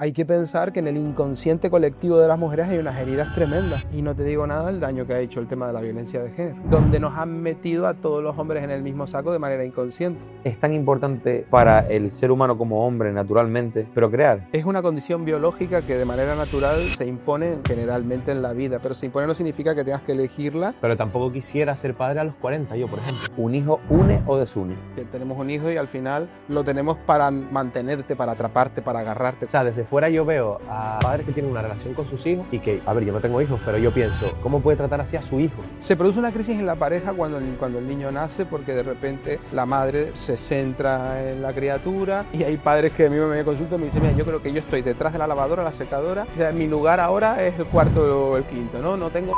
Hay que pensar que en el inconsciente colectivo de las mujeres hay unas heridas tremendas. Y no te digo nada del daño que ha hecho el tema de la violencia de género, donde nos han metido a todos los hombres en el mismo saco de manera inconsciente. Es tan importante para el ser humano como hombre, naturalmente, procrear. Es una condición biológica que de manera natural se impone generalmente en la vida, pero se impone no significa que tengas que elegirla. Pero tampoco quisiera ser padre a los 40, yo, por ejemplo. ¿Un hijo une o desune? Que tenemos un hijo y al final lo tenemos para mantenerte, para atraparte, para agarrarte. O sea, desde fuera yo veo a padres que tienen una relación con sus hijos y que, a ver, yo no tengo hijos, pero yo pienso, ¿cómo puede tratar así a su hijo? Se produce una crisis en la pareja cuando el niño nace, porque de repente la madre se centra en la criatura y hay padres que a mí me consultan y me dicen, mira, yo creo que yo estoy detrás de la lavadora, la secadora, o sea, mi lugar ahora es el cuarto o el quinto, ¿no? No tengo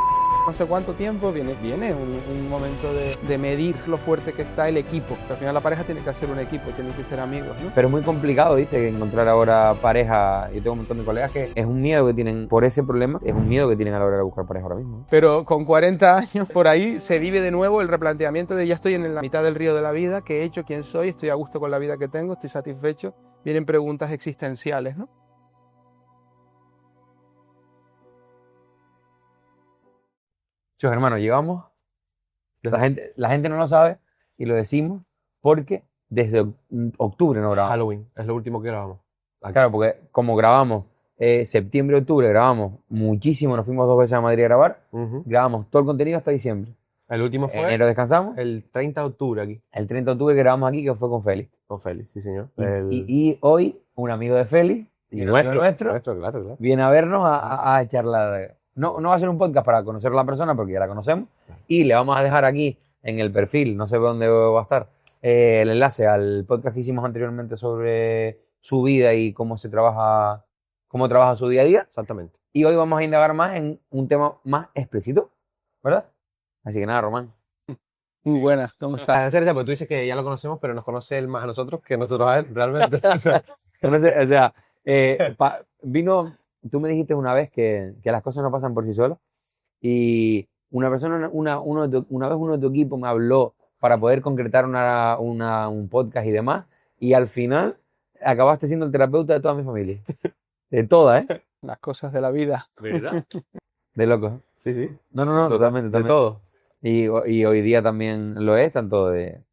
no sé cuánto tiempo, viene un momento de medir lo fuerte que está el equipo. Al final la pareja tiene que ser un equipo, tienen que ser amigos, ¿no? Pero es muy complicado, dice, encontrar ahora pareja. Yo tengo un montón de colegas que es un miedo que tienen por ese problema, es un miedo que tienen a la hora de buscar pareja ahora mismo. Pero con 40 años por ahí se vive de nuevo el replanteamiento de ya estoy en la mitad del río de la vida, ¿qué he hecho? ¿Quién soy? ¿Estoy a gusto con la vida que tengo? ¿Estoy satisfecho? Vienen preguntas existenciales, ¿no? Chicos, hermano, llegamos. La gente no lo sabe y lo decimos porque desde octubre no grabamos. Halloween, es lo último que grabamos. Claro, porque como grabamos septiembre, octubre, grabamos muchísimo, nos fuimos 2 veces a Madrid a grabar, grabamos todo el contenido hasta diciembre. El último fue enero descansamos. el 30 de octubre aquí. El 30 de octubre que grabamos aquí, que fue con Félix. Con Félix, sí señor. Y hoy un amigo de Félix, Y nuestro, claro. viene a vernos a charlar. No va a ser un podcast para conocer a la persona porque ya la conocemos. Y le vamos a dejar aquí en el perfil, no sé dónde va a estar, el enlace al podcast que hicimos anteriormente sobre su vida y cómo trabaja su día a día. Exactamente. Y hoy vamos a indagar más en un tema más explícito, ¿verdad? Así que nada, Román. Muy buenas, ¿cómo estás? Porque tú dices que ya lo conocemos, pero nos conoce él más a nosotros que nosotros a él, realmente. O sea, tú me dijiste una vez que las cosas no pasan por sí solas y una vez uno de tu equipo me habló para poder concretar un podcast y demás y al final acabaste siendo el terapeuta de toda mi familia. De toda, ¿eh? Las cosas de la vida. ¿Verdad? De locos. Sí, sí. No, totalmente. De todo. Y hoy día también lo es, tanto de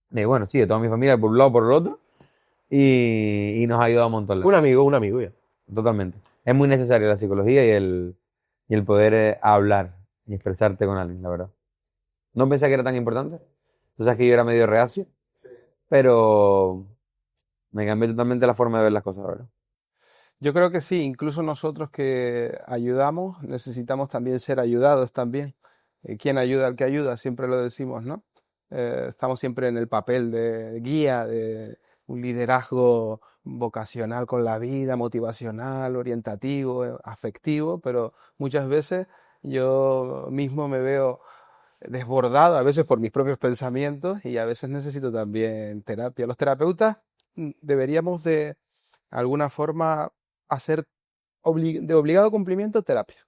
toda mi familia por un lado por el otro y nos ha ayudado un montón. Un amigo ya. Totalmente. Es muy necesaria la psicología y el poder hablar y expresarte con alguien, la verdad. No pensé que era tan importante. Tú sabes que yo era medio reacio, pero me cambió totalmente la forma de ver las cosas, ¿verdad? Yo creo que sí, incluso nosotros que ayudamos necesitamos también ser ayudados también. ¿Quién ayuda al que ayuda? Siempre lo decimos, ¿no? Estamos siempre en el papel de guía, de un liderazgo vocacional con la vida, motivacional, orientativo, afectivo, pero muchas veces yo mismo me veo desbordado, a veces por mis propios pensamientos y a veces necesito también terapia. Los terapeutas deberíamos de alguna forma hacer de obligado cumplimiento terapia,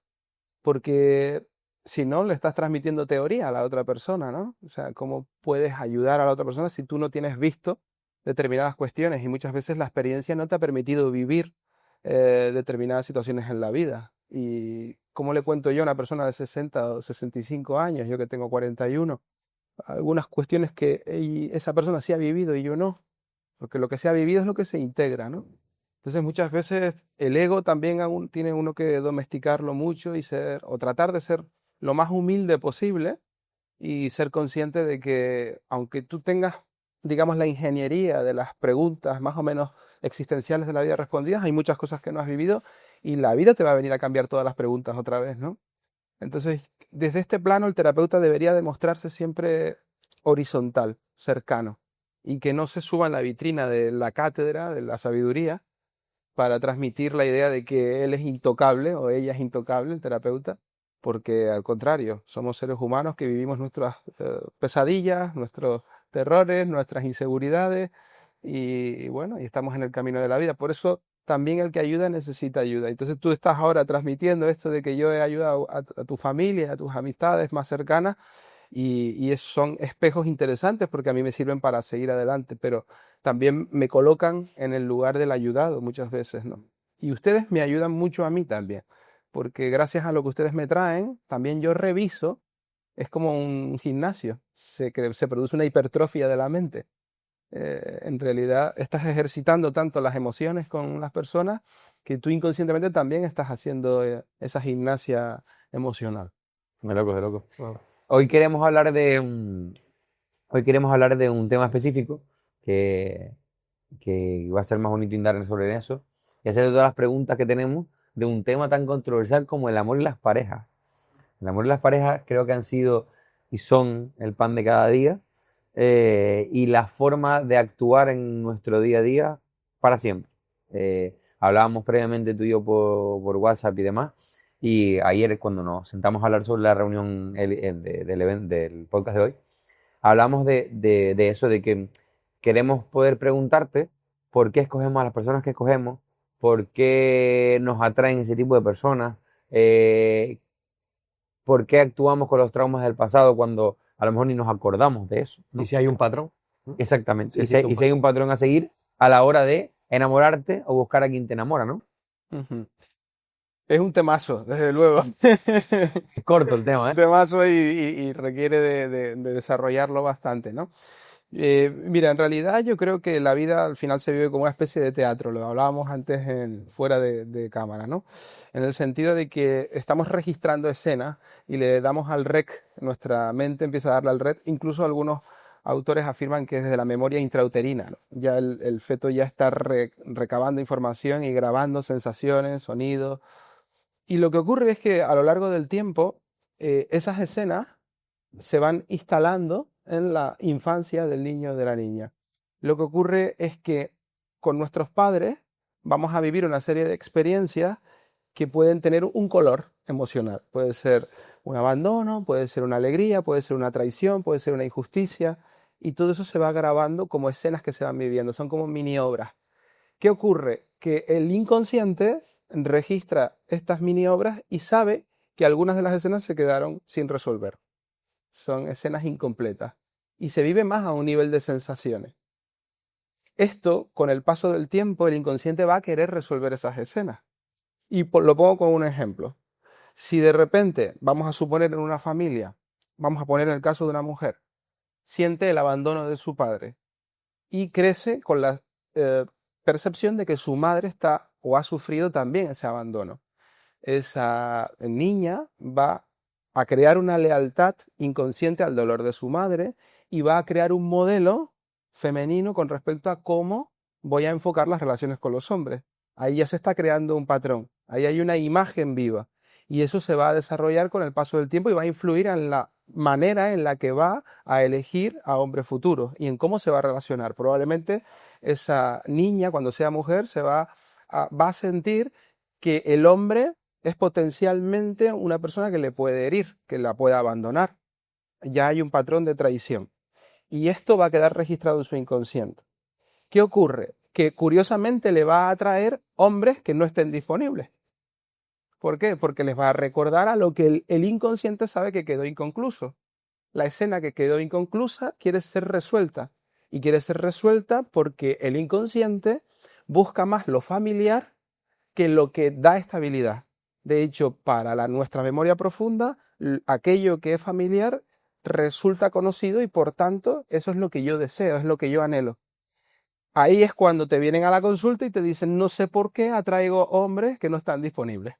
porque si no, le estás transmitiendo teoría a la otra persona, ¿no? O sea, ¿cómo puedes ayudar a la otra persona si tú no tienes visto determinadas cuestiones? Y muchas veces la experiencia no te ha permitido vivir determinadas situaciones en la vida. ¿Y cómo le cuento yo a una persona de 60 o 65 años, yo que tengo 41, algunas cuestiones que esa persona sí ha vivido y yo no? Porque lo que se ha vivido es lo que se integra, ¿no? Entonces muchas veces el ego también aún tiene uno que domesticarlo mucho y o tratar de ser lo más humilde posible y ser consciente de que aunque tú tengas, digamos, la ingeniería de las preguntas más o menos existenciales de la vida respondidas, hay muchas cosas que no has vivido y la vida te va a venir a cambiar todas las preguntas otra vez, ¿no? Entonces, desde este plano el terapeuta debería demostrarse siempre horizontal, cercano, y que no se suba en la vitrina de la cátedra, de la sabiduría, para transmitir la idea de que él es intocable o ella es intocable, el terapeuta, porque al contrario, somos seres humanos que vivimos nuestras pesadillas, nuestros terrores, nuestras inseguridades y bueno, y estamos en el camino de la vida. Por eso también el que ayuda necesita ayuda. Entonces tú estás ahora transmitiendo esto de que yo he ayudado a tu familia, a tus amistades más cercanas y son espejos interesantes porque a mí me sirven para seguir adelante, pero también me colocan en el lugar del ayudado muchas veces, ¿no? Y ustedes me ayudan mucho a mí también, porque gracias a lo que ustedes me traen, también yo reviso, es como un gimnasio, se produce una hipertrofia de la mente. En realidad estás ejercitando tanto las emociones con las personas que tú inconscientemente también estás haciendo esa gimnasia emocional. De loco, de loco. Wow. Hoy queremos hablar de un tema específico que, que va a ser más bonito indagar sobre eso y hacer todas las preguntas que tenemos de un tema tan controversial como el amor y las parejas. El amor y las parejas creo que han sido y son el pan de cada día, y la forma de actuar en nuestro día a día para siempre. Hablábamos previamente tú y yo por WhatsApp y demás, y ayer cuando nos sentamos a hablar sobre la reunión del podcast de hoy, hablamos de eso, de que queremos poder preguntarte por qué escogemos a las personas que escogemos, por qué nos atraen ese tipo de personas, por qué actuamos con los traumas del pasado cuando a lo mejor ni nos acordamos de eso, ¿no? ¿Y si hay un patrón? Exactamente. Sí, Y existe un si hay un patrón a seguir a la hora de enamorarte o buscar a quien te enamora, ¿no? Ujú. Es un temazo, desde luego. Es corto el tema, ¿eh? Temazo y requiere de desarrollarlo bastante, ¿no? Mira, en realidad yo creo que la vida al final se vive como una especie de teatro, lo hablábamos antes fuera de cámara, ¿no? En el sentido de que estamos registrando escenas y le damos al rec, nuestra mente empieza a darle al rec, incluso algunos autores afirman que es desde la memoria intrauterina, ¿no? Ya el feto ya está recabando información y grabando sensaciones, sonidos, y lo que ocurre es que a lo largo del tiempo esas escenas se van instalando en la infancia del niño o de la niña. Lo que ocurre es que con nuestros padres vamos a vivir una serie de experiencias que pueden tener un color emocional. Puede ser un abandono, puede ser una alegría, puede ser una traición, puede ser una injusticia, y todo eso se va grabando como escenas que se van viviendo, son como mini obras. ¿Qué ocurre? Que el inconsciente registra estas mini obras y sabe que algunas de las escenas se quedaron sin resolver. Son escenas incompletas y se vive más a un nivel de sensaciones. Esto, con el paso del tiempo, el inconsciente va a querer resolver esas escenas. Y lo pongo con un ejemplo. Si de repente, vamos a suponer en una familia, vamos a poner el caso de una mujer, siente el abandono de su padre y crece con la percepción de que su madre está o ha sufrido también ese abandono. Esa niña va a crear una lealtad inconsciente al dolor de su madre y va a crear un modelo femenino con respecto a cómo voy a enfocar las relaciones con los hombres. Ahí ya se está creando un patrón, ahí hay una imagen viva y eso se va a desarrollar con el paso del tiempo y va a influir en la manera en la que va a elegir a hombres futuros y en cómo se va a relacionar. Probablemente esa niña, cuando sea mujer, va a sentir que el hombre es potencialmente una persona que le puede herir, que la puede abandonar. Ya hay un patrón de traición. Y esto va a quedar registrado en su inconsciente. ¿Qué ocurre? Que curiosamente le va a atraer hombres que no estén disponibles. ¿Por qué? Porque les va a recordar a lo que el inconsciente sabe que quedó inconcluso. La escena que quedó inconclusa quiere ser resuelta. Y quiere ser resuelta porque el inconsciente busca más lo familiar que lo que da estabilidad. De hecho, para nuestra memoria profunda, aquello que es familiar resulta conocido y por tanto eso es lo que yo deseo, es lo que yo anhelo. Ahí es cuando te vienen a la consulta y te dicen, no sé por qué atraigo hombres que no están disponibles.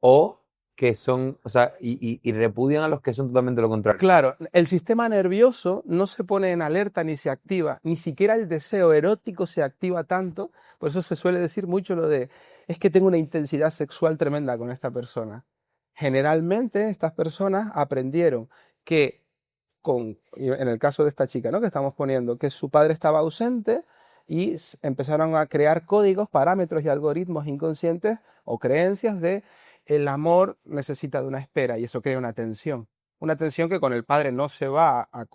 O que son, o sea, y repudian a los que son totalmente lo contrario. Claro, el sistema nervioso no se pone en alerta ni se activa, ni siquiera el deseo erótico se activa tanto, por eso se suele decir mucho lo de, es que tengo una intensidad sexual tremenda con esta persona. Generalmente estas personas aprendieron que, en el caso de esta chica, ¿no?, que estamos poniendo, que su padre estaba ausente y empezaron a crear códigos, parámetros y algoritmos inconscientes o creencias de el amor necesita de una espera y eso crea una tensión. Una tensión que con el padre no se va a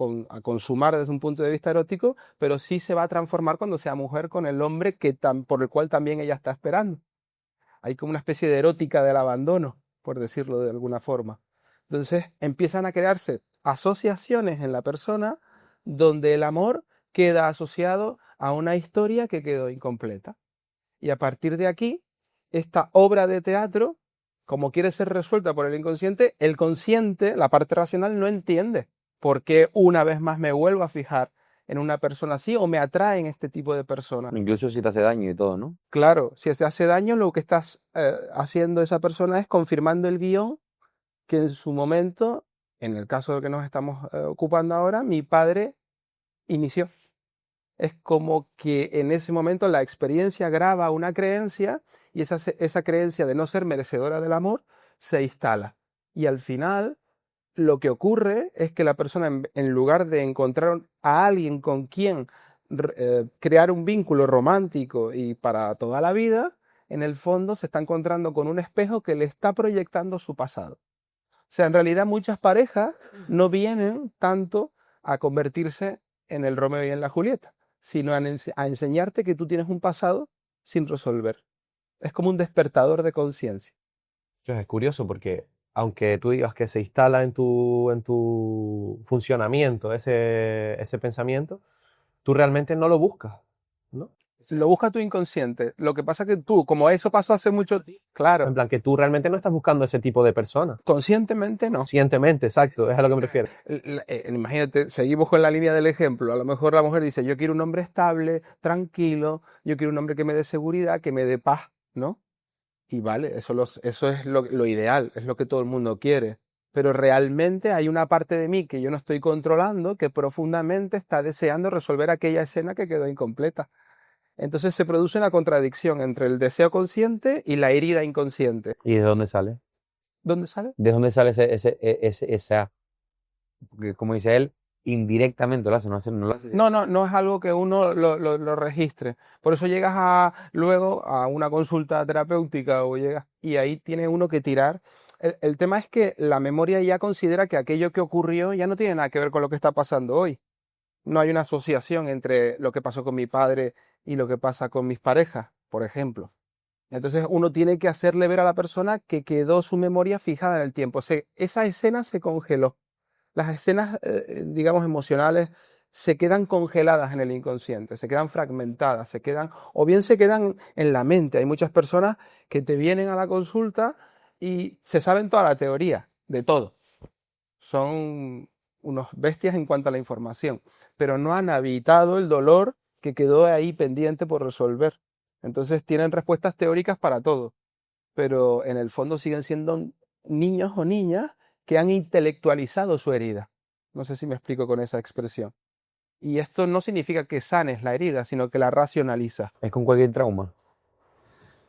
consumar desde un punto de vista erótico, pero sí se va a transformar cuando sea mujer con el hombre por el cual también ella está esperando. Hay como una especie de erótica del abandono, por decirlo de alguna forma. Entonces empiezan a crearse asociaciones en la persona donde el amor queda asociado a una historia que quedó incompleta. Y a partir de aquí, esta obra de teatro, como quiere ser resuelta por el consciente, la parte racional, no entiende por qué una vez más me vuelvo a fijar en una persona así o me atraen este tipo de personas. Incluso si te hace daño y todo, ¿no? Claro, si se hace daño, lo que estás haciendo esa persona es confirmando el guión que en su momento, en el caso del que nos estamos ocupando ahora, mi padre inició. Es como que en ese momento la experiencia graba una creencia y esa creencia de no ser merecedora del amor se instala. Y al final lo que ocurre es que la persona, en lugar de encontrar a alguien con quien crear un vínculo romántico y para toda la vida, en el fondo se está encontrando con un espejo que le está proyectando su pasado. O sea, en realidad muchas parejas no vienen tanto a convertirse en el Romeo y en la Julieta, sino a enseñarte que tú tienes un pasado sin resolver. Es como un despertador de conciencia. Entonces, es curioso porque aunque tú digas que se instala en tu funcionamiento ese pensamiento, tú realmente no lo buscas, ¿no? Lo busca tu inconsciente. Lo que pasa que tú, como eso pasó hace mucho tiempo, En claro, plan, que tú realmente no estás buscando ese tipo de persona. conscientemente no. Conscientemente, exacto, es a lo que me refiero. Imagínate, seguimos con la línea del ejemplo. A lo mejor la mujer dice, yo quiero un hombre estable, tranquilo, yo quiero un hombre que me dé seguridad, que me dé paz, ¿no? Y vale, eso es lo ideal, es lo que todo el mundo quiere. Pero realmente hay una parte de mí que yo no estoy controlando, que profundamente está deseando resolver aquella escena que quedó incompleta. Entonces se produce una contradicción entre el deseo consciente y la herida inconsciente. ¿Y de dónde sale? ¿Dónde sale? ¿De dónde sale esa? Porque como dice él, indirectamente lo hace, no lo hace. No es algo que uno lo registre. Por eso llegas luego a una consulta terapéutica o llegas y ahí tiene uno que tirar. El tema es que la memoria ya considera que aquello que ocurrió ya no tiene nada que ver con lo que está pasando hoy. No hay una asociación entre lo que pasó con mi padre y lo que pasa con mis parejas, por ejemplo. Entonces uno tiene que hacerle ver a la persona que quedó su memoria fijada en el tiempo. Esa escena se congeló. Las escenas, digamos, emocionales se quedan congeladas en el inconsciente, se quedan fragmentadas, o bien se quedan en la mente. Hay muchas personas que te vienen a la consulta y se saben toda la teoría, de todo. Son unos bestias en cuanto a la información, pero no han habitado el dolor que quedó ahí pendiente por resolver. Entonces tienen respuestas teóricas para todo, pero en el fondo siguen siendo niños o niñas que han intelectualizado su herida. No sé si me explico con esa expresión. Y esto no significa que sanes la herida, sino que la racionalizas. Es con cualquier trauma.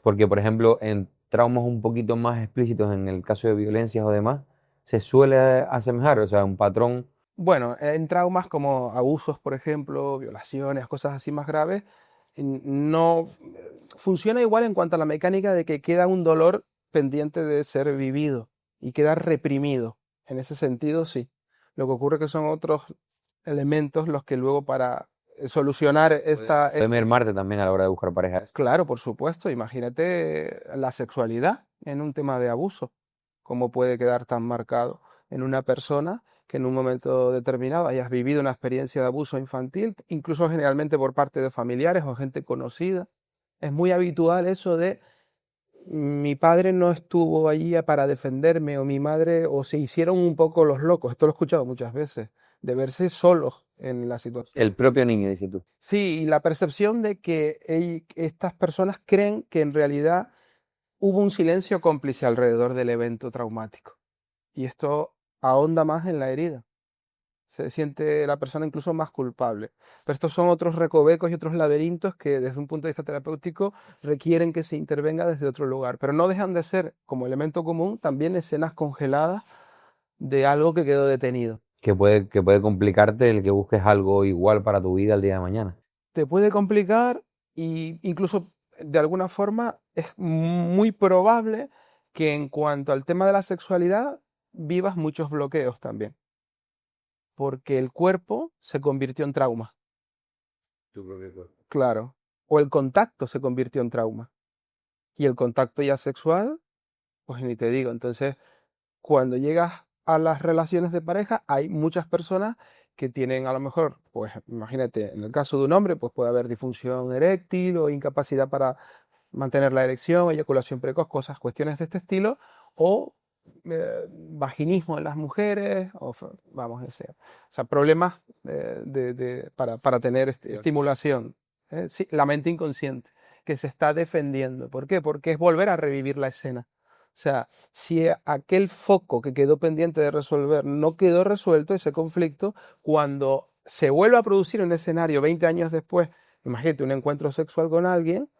Porque, por ejemplo, en traumas un poquito más explícitos, en el caso de violencias o demás, se suele asemejar, o sea, un patrón. Bueno, en traumas como abusos, por ejemplo, violaciones, cosas así más graves, no funciona igual en cuanto a la mecánica de que queda un dolor pendiente de ser vivido y queda reprimido. En ese sentido, sí. Lo que ocurre es que son otros elementos los que luego para solucionar esta... Puede mermarte también a la hora de buscar pareja. Claro, por supuesto. Imagínate la sexualidad en un tema de abuso. ¿Cómo puede quedar tan marcado en una persona que en un momento determinado hayas vivido una experiencia de abuso infantil, incluso generalmente por parte de familiares o gente conocida? Es muy habitual eso de mi padre no estuvo allí para defenderme o mi madre, o se hicieron un poco los locos. Esto lo he escuchado muchas veces, de verse solos en la situación. El propio niño, dices tú. Sí, y la percepción de que estas personas creen que en realidad hubo un silencio cómplice alrededor del evento traumático. Y esto ahonda más en la herida. Se siente la persona incluso más culpable. Pero estos son otros recovecos y otros laberintos que desde un punto de vista terapéutico requieren que se intervenga desde otro lugar. Pero no dejan de ser, como elemento común, también escenas congeladas de algo que quedó detenido. Que puede complicarte el que busques algo igual para tu vida el día de mañana. Te puede complicar y incluso de alguna forma es muy probable que en cuanto al tema de la sexualidad vivas muchos bloqueos también. Porque el cuerpo se convirtió en trauma. Tu propio cuerpo. Claro. O el contacto se convirtió en trauma. Y el contacto ya sexual, pues ni te digo. Entonces, cuando llegas a las relaciones de pareja, hay muchas personas que tienen a lo mejor, pues imagínate, en el caso de un hombre, pues puede haber disfunción eréctil o incapacidad para mantener la erección, eyaculación precoz, cuestiones de este estilo, o vaginismo en las mujeres, o vamos, o sea, problemas para tener estimulación. Sí, la mente inconsciente, que se está defendiendo. ¿Por qué? Porque es volver a revivir la escena. O sea, si aquel foco que quedó pendiente de resolver no quedó resuelto, ese conflicto, cuando se vuelve a producir un escenario 20 años después, imagínate un encuentro sexual con alguien,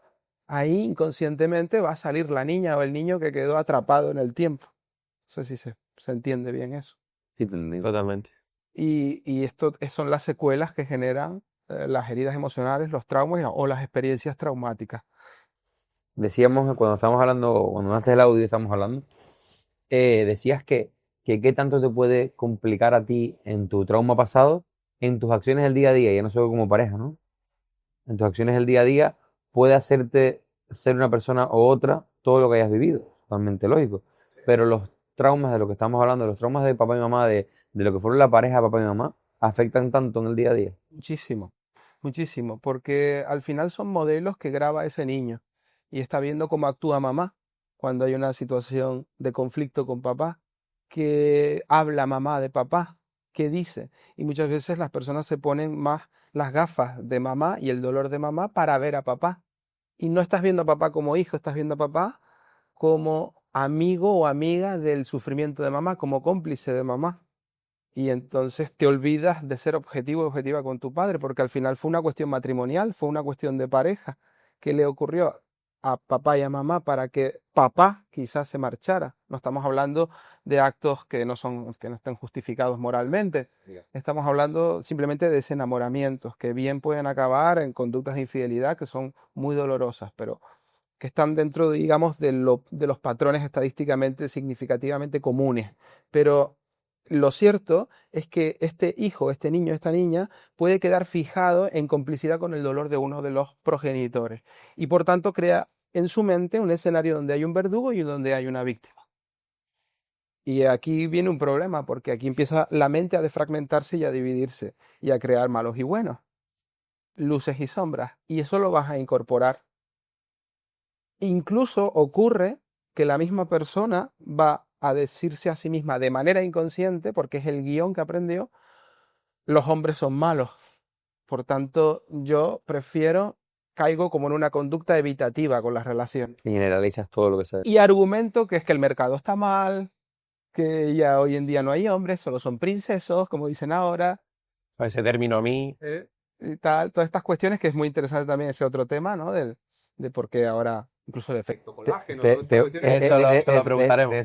ahí inconscientemente va a salir la niña o el niño que quedó atrapado en el tiempo. No sé si se entiende bien eso. Sí, te entendí. Totalmente. Y esto son las secuelas que generan las heridas emocionales, los traumas o las experiencias traumáticas. Decíamos cuando estábamos hablando, cuando antes del audio estamos hablando, decías que qué tanto te puede complicar a ti en tu trauma pasado, en tus acciones del día a día, ya no solo como pareja, ¿no? En tus acciones del día a día puede hacerte ser una persona u otra todo lo que hayas vivido, totalmente lógico. Pero los traumas de lo que estamos hablando, los traumas de papá y mamá, de lo que fueron la pareja de papá y mamá, afectan tanto en el día a día. Muchísimo, muchísimo, porque al final son modelos que graba ese niño y está viendo cómo actúa mamá cuando hay una situación de conflicto con papá, que habla mamá de papá, qué dice. Y muchas veces las personas se ponen más las gafas de mamá y el dolor de mamá para ver a papá. Y no estás viendo a papá como hijo, estás viendo a papá como amigo o amiga del sufrimiento de mamá, como cómplice de mamá. Y entonces te olvidas de ser objetivo y objetiva con tu padre, porque al final fue una cuestión matrimonial, fue una cuestión de pareja que le ocurrió a papá y a mamá para que papá quizás se marchara. No estamos hablando de actos que no estén justificados moralmente. Estamos hablando simplemente de desenamoramientos que bien pueden acabar en conductas de infidelidad que son muy dolorosas, pero que están dentro, digamos, de los patrones estadísticamente significativamente comunes. Pero lo cierto es que este hijo, este niño, esta niña puede quedar fijado en complicidad con el dolor de uno de los progenitores y por tanto crea en su mente un escenario donde hay un verdugo y donde hay una víctima. Y aquí viene un problema, porque aquí empieza la mente a defragmentarse y a dividirse y a crear malos y buenos, luces y sombras, y eso lo vas a incorporar. Incluso ocurre que la misma persona va a decirse a sí misma de manera inconsciente, porque es el guión que aprendió, los hombres son malos. Por tanto, yo caigo como en una conducta evitativa con las relaciones. Y generalizas todo lo que sabes. Y argumento que es que el mercado está mal, que ya hoy en día no hay hombres, solo son princesos, como dicen ahora. Ese término a mí. Y tal, todas estas cuestiones, que es muy interesante también ese otro tema, ¿no? De por qué ahora, incluso el efecto colágeno. Eso lo preguntaremos.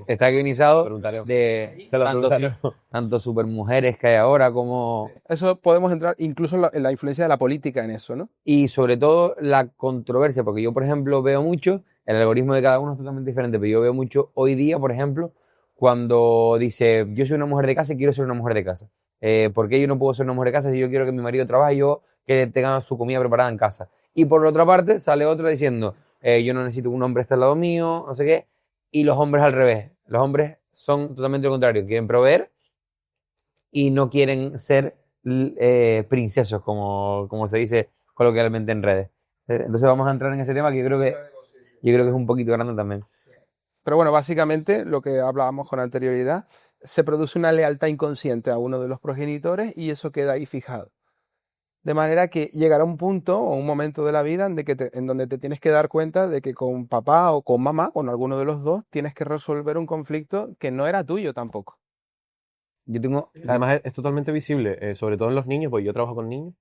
Está guionizado Preguntaremos. de Te lo preguntaremos. tanto supermujeres que hay ahora como... Eso podemos entrar incluso en la influencia de la política en eso, ¿no? Y sobre todo la controversia, porque yo, por ejemplo, veo mucho, el algoritmo de cada uno es totalmente diferente, pero yo veo mucho hoy día, por ejemplo, cuando dice, yo soy una mujer de casa y quiero ser una mujer de casa. ¿Por qué yo no puedo ser una mujer de casa si yo quiero que mi marido trabaje y yo que tenga su comida preparada en casa? Y por otra parte sale otra diciendo, yo no necesito que un hombre esté al lado mío, no sé qué. Y los hombres al revés. Los hombres son totalmente lo contrario. Quieren proveer y no quieren ser princesos, como se dice coloquialmente en redes. Entonces vamos a entrar en ese tema que yo creo que es un poquito grande también. Pero bueno, básicamente lo que hablábamos con anterioridad, se produce una lealtad inconsciente a uno de los progenitores y eso queda ahí fijado. De manera que llegará un punto o un momento de la vida en donde te tienes que dar cuenta de que con papá o con mamá, con alguno de los dos, tienes que resolver un conflicto que no era tuyo tampoco. Yo tengo... Además es totalmente visible, sobre todo en los niños, porque yo trabajo con niños,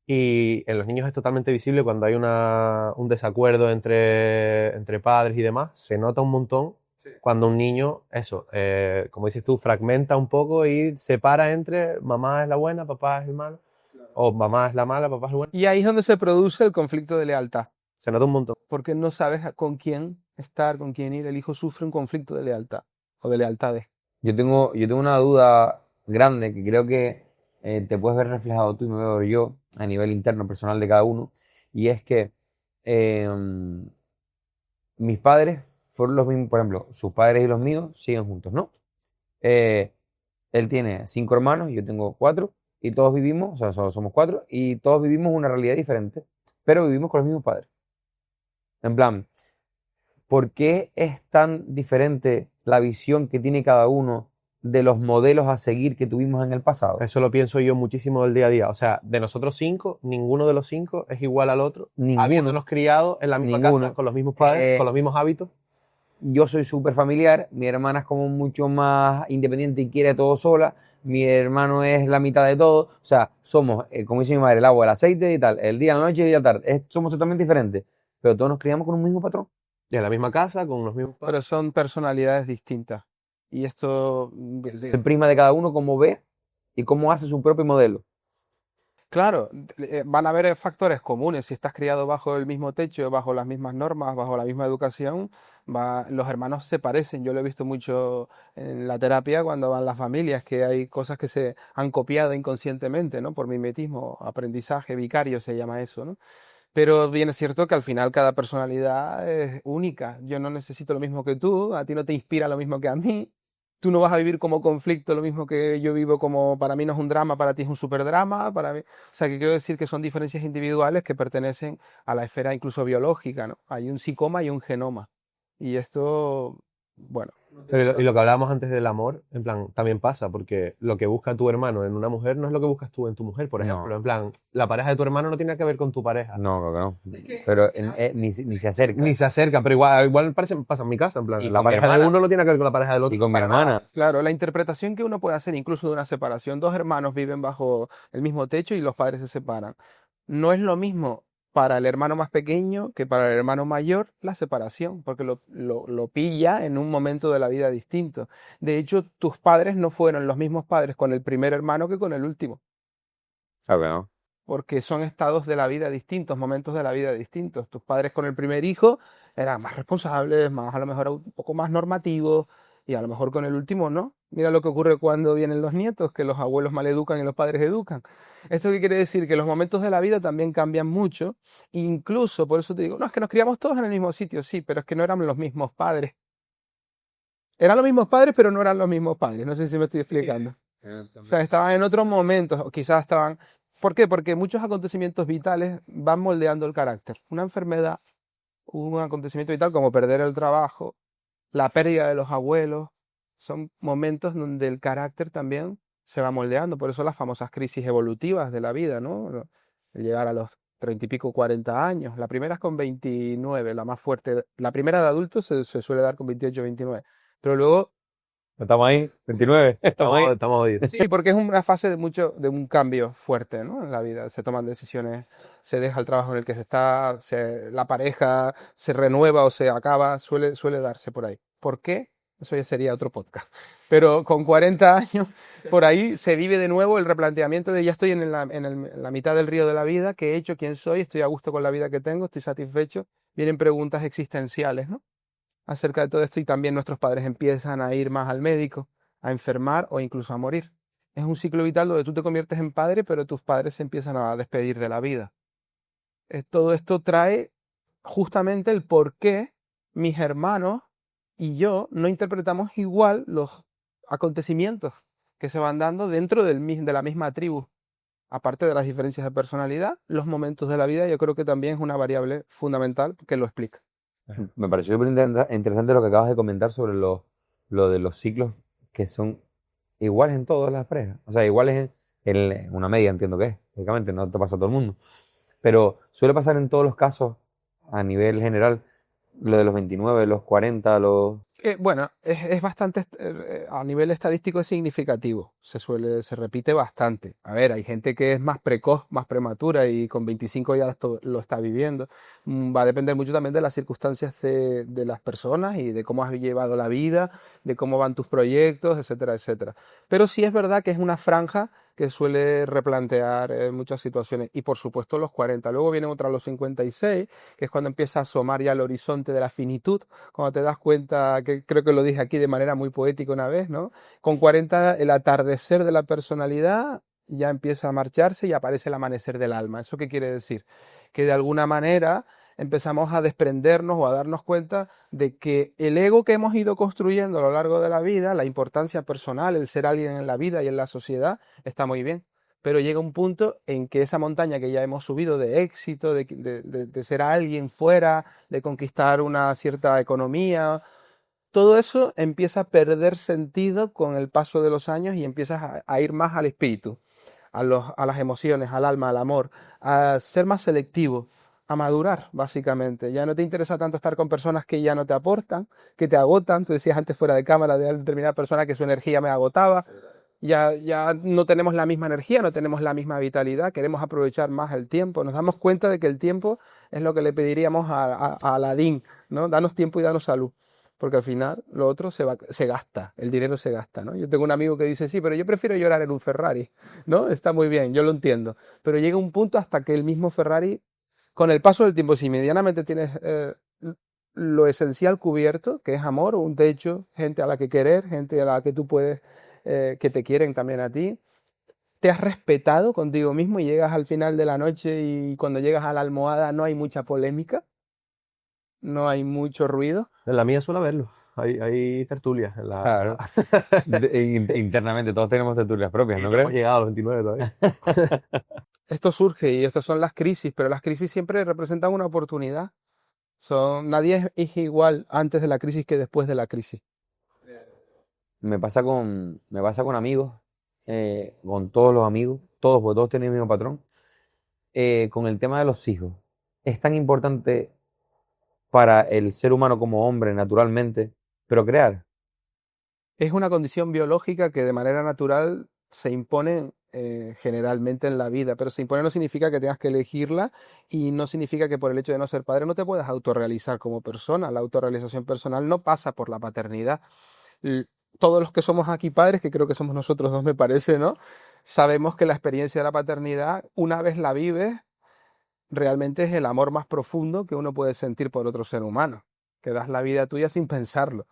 y en los niños es totalmente visible cuando hay un desacuerdo entre padres y demás, se nota un montón cuando un niño, como dices tú, fragmenta un poco y separa entre mamá es la buena, papá es el malo, o mamá es la mala, papá es el bueno. Y ahí es donde se produce el conflicto de lealtad. Se nota un montón. Porque no sabes con quién estar, con quién ir. El hijo sufre un conflicto de lealtad o de lealtades. Yo tengo una duda grande que creo que te puedes ver reflejado tú y me veo yo a nivel interno, personal de cada uno, y es que mis padres fueron los mismos, por ejemplo, sus padres y los míos siguen juntos, ¿no? Él tiene 5 hermanos, yo tengo 4, y todos vivimos, o sea, somos 4, y todos vivimos una realidad diferente, pero vivimos con los mismos padres. En plan, ¿por qué es tan diferente la visión que tiene cada uno de los modelos a seguir que tuvimos en el pasado? Eso lo pienso yo muchísimo del día a día. O sea, de nosotros 5, ninguno de los 5 es igual al otro. Ninguno. Habiéndonos criado en la misma Ninguno. casa, con los mismos padres, con los mismos hábitos. Yo soy súper familiar, mi hermana es como mucho más independiente y quiere todo sola, mi hermano es la mitad de todo, o sea, somos, como dice mi madre, el agua, el aceite y tal, el día, la noche y la tarde, somos totalmente diferentes, pero todos nos criamos con un mismo patrón. Y en la misma casa, con los mismos padres. Pero son personalidades distintas. Y esto, El prisma de cada uno, cómo ve y cómo hace su propio modelo. claro, van a haber factores comunes. Si estás criado bajo el mismo techo, bajo las mismas normas, bajo la misma educación, los hermanos se parecen. Yo lo he visto mucho en la terapia cuando van las familias, que hay cosas que se han copiado inconscientemente, ¿no? Por mimetismo, aprendizaje vicario se llama eso, ¿no? Pero bien es cierto que al final cada personalidad es única. Yo no necesito lo mismo que tú, a ti no te inspira lo mismo que a mí. Tú no vas a vivir como conflicto lo mismo que yo vivo como para mí no es un drama, para ti es un superdrama, para mí. O sea, que quiero decir que son diferencias individuales que pertenecen a la esfera incluso biológica, ¿no? Hay un psicoma y un genoma. Y esto, bueno, Pero y lo que hablábamos antes del amor, en plan, también pasa, porque lo que busca tu hermano en una mujer no es lo que buscas tú en tu mujer, por ejemplo. No. En plan, la pareja de tu hermano no tiene que ver con tu pareja. No, creo que no. Pero ni se acerca. Ni se acerca, pero igual pasa en mi casa, en plan, Y la con mi pareja de hermana. uno no tiene que ver con la pareja del otro. Y con mi para nada. hermana. claro, la interpretación que uno puede hacer incluso de una separación, dos hermanos viven bajo el mismo techo y los padres se separan. No es lo mismo para el hermano más pequeño que para el hermano mayor la separación, porque lo pilla en un momento de la vida distinto. De hecho, tus padres no fueron los mismos padres con el primer hermano que con el último, Claro que no. porque son estados de la vida distintos, momentos de la vida distintos. Tus padres con el primer hijo eran más responsables, más a lo mejor un poco más normativos, y a lo mejor con el último no. Mira lo que ocurre cuando vienen los nietos, que los abuelos maleducan y los padres educan. ¿Esto qué quiere decir? Que los momentos de la vida también cambian mucho, incluso, por eso te digo, no, es que nos criamos todos en el mismo sitio, sí, pero es que no eran los mismos padres. Eran los mismos padres, pero no eran los mismos padres. No sé si me estoy explicando. O sea, estaban en otros momentos, o quizás estaban... ¿Por qué? Porque muchos acontecimientos vitales van moldeando el carácter. Una enfermedad, un acontecimiento vital como perder el trabajo, la pérdida de los abuelos, son momentos donde el carácter también se va moldeando. Por eso las famosas crisis evolutivas de la vida, ¿no? El llegar a los 30 y pico, 40 años. La primera es con 29, la más fuerte. La primera de adultos se suele dar con 28, 29. Pero luego Estamos ahí, 29. Estamos ahí. Estamos jodidos. sí, porque es una fase de un cambio fuerte, ¿no? En la vida. Se toman decisiones, se deja el trabajo en el que se está, la pareja se renueva o se acaba, suele darse por ahí. ¿Por qué? Eso ya sería otro podcast. Pero con 40 años, por ahí se vive de nuevo el replanteamiento de ya estoy en la mitad del río de la vida, ¿qué he hecho? ¿Quién soy? ¿Estoy a gusto con la vida que tengo? ¿Estoy satisfecho? Vienen preguntas existenciales, ¿no? Acerca de todo esto y también nuestros padres empiezan a ir más al médico, a enfermar o incluso a morir. Es un ciclo vital donde tú te conviertes en padre, pero tus padres se empiezan a despedir de la vida. Todo esto trae justamente el por qué mis hermanos y yo no interpretamos igual los acontecimientos que se van dando dentro de la misma tribu. Aparte de las diferencias de personalidad, los momentos de la vida yo creo que también es una variable fundamental que lo explica. Me pareció súper interesante lo que acabas de comentar sobre lo de los ciclos que son iguales en todas las parejas. O sea, iguales en una media, entiendo que es. Lógicamente, no te pasa a todo el mundo. Pero suele pasar en todos los casos, a nivel general, lo de los 29, los 40, los... Bueno, es bastante, a nivel estadístico es significativo, se repite bastante. A ver, hay gente que es más precoz, más prematura y con 25 ya lo está viviendo. Va a depender mucho también de las circunstancias de las personas y de cómo has llevado la vida, de cómo van tus proyectos, etcétera, etcétera. Pero sí es verdad que es una franja que suele replantear muchas situaciones. Y por supuesto los 40. Luego vienen otra los 56, que es cuando empieza a asomar ya el horizonte de la finitud, cuando te das cuenta, que creo que lo dije aquí de manera muy poética una vez, ¿no? Con 40 el atardecer de la personalidad ya empieza a marcharse y aparece el amanecer del alma. ¿Eso qué quiere decir? Que de alguna manera empezamos a desprendernos o a darnos cuenta de que el ego que hemos ido construyendo a lo largo de la vida, la importancia personal, el ser alguien en la vida y en la sociedad, está muy bien, pero llega un punto en que esa montaña que ya hemos subido de éxito, de ser alguien fuera, de conquistar una cierta economía, todo eso empieza a perder sentido con el paso de los años y empiezas a ir más al espíritu, a las emociones, al alma, al amor, a ser más selectivo, a madurar, básicamente. Ya no te interesa tanto estar con personas que ya no te aportan, que te agotan. Tú decías antes fuera de cámara de determinada persona que su energía me agotaba. Ya no tenemos la misma energía, no tenemos la misma vitalidad, queremos aprovechar más el tiempo. Nos damos cuenta de que el tiempo es lo que le pediríamos a Aladín, ¿no? Danos tiempo y danos salud. Porque al final lo otro se gasta, el dinero se gasta, ¿no? Yo tengo un amigo que dice, sí, pero yo prefiero llorar en un Ferrari, ¿no? Está muy bien, yo lo entiendo. Pero llega un punto hasta que el mismo Ferrari, con el paso del tiempo, si medianamente tienes lo esencial cubierto, que es amor, un techo, gente a la que querer, gente a la que tú puedes, que te quieren también a ti, te has respetado contigo mismo y llegas al final de la noche y cuando llegas a la almohada no hay mucha polémica, no hay mucho ruido. En la mía suele haberlo. Hay tertulias. Claro. Internamente todos tenemos tertulias propias, ¿no No crees? hemos llegado a los 29 todavía. Esto surge y estas son las crisis, pero las crisis siempre representan una oportunidad. Nadie es igual antes de la crisis que después de la crisis. Me pasa con amigos, con todos los amigos, todos, porque todos tienen el mismo patrón, con el tema de los hijos. Es tan importante para el ser humano como hombre, naturalmente, procrear. Es una condición biológica que de manera natural se impone generalmente en la vida, pero se impone no significa que tengas que elegirla y no significa que por el hecho de no ser padre no te puedas autorrealizar como persona. La autorrealización personal no pasa por la paternidad. L- Todos los que somos aquí padres, que creo que somos nosotros dos, me parece, ¿no? Sabemos que la experiencia de la paternidad, una vez la vives, realmente es el amor más profundo que uno puede sentir por otro ser humano, que das la vida tuya sin pensarlo.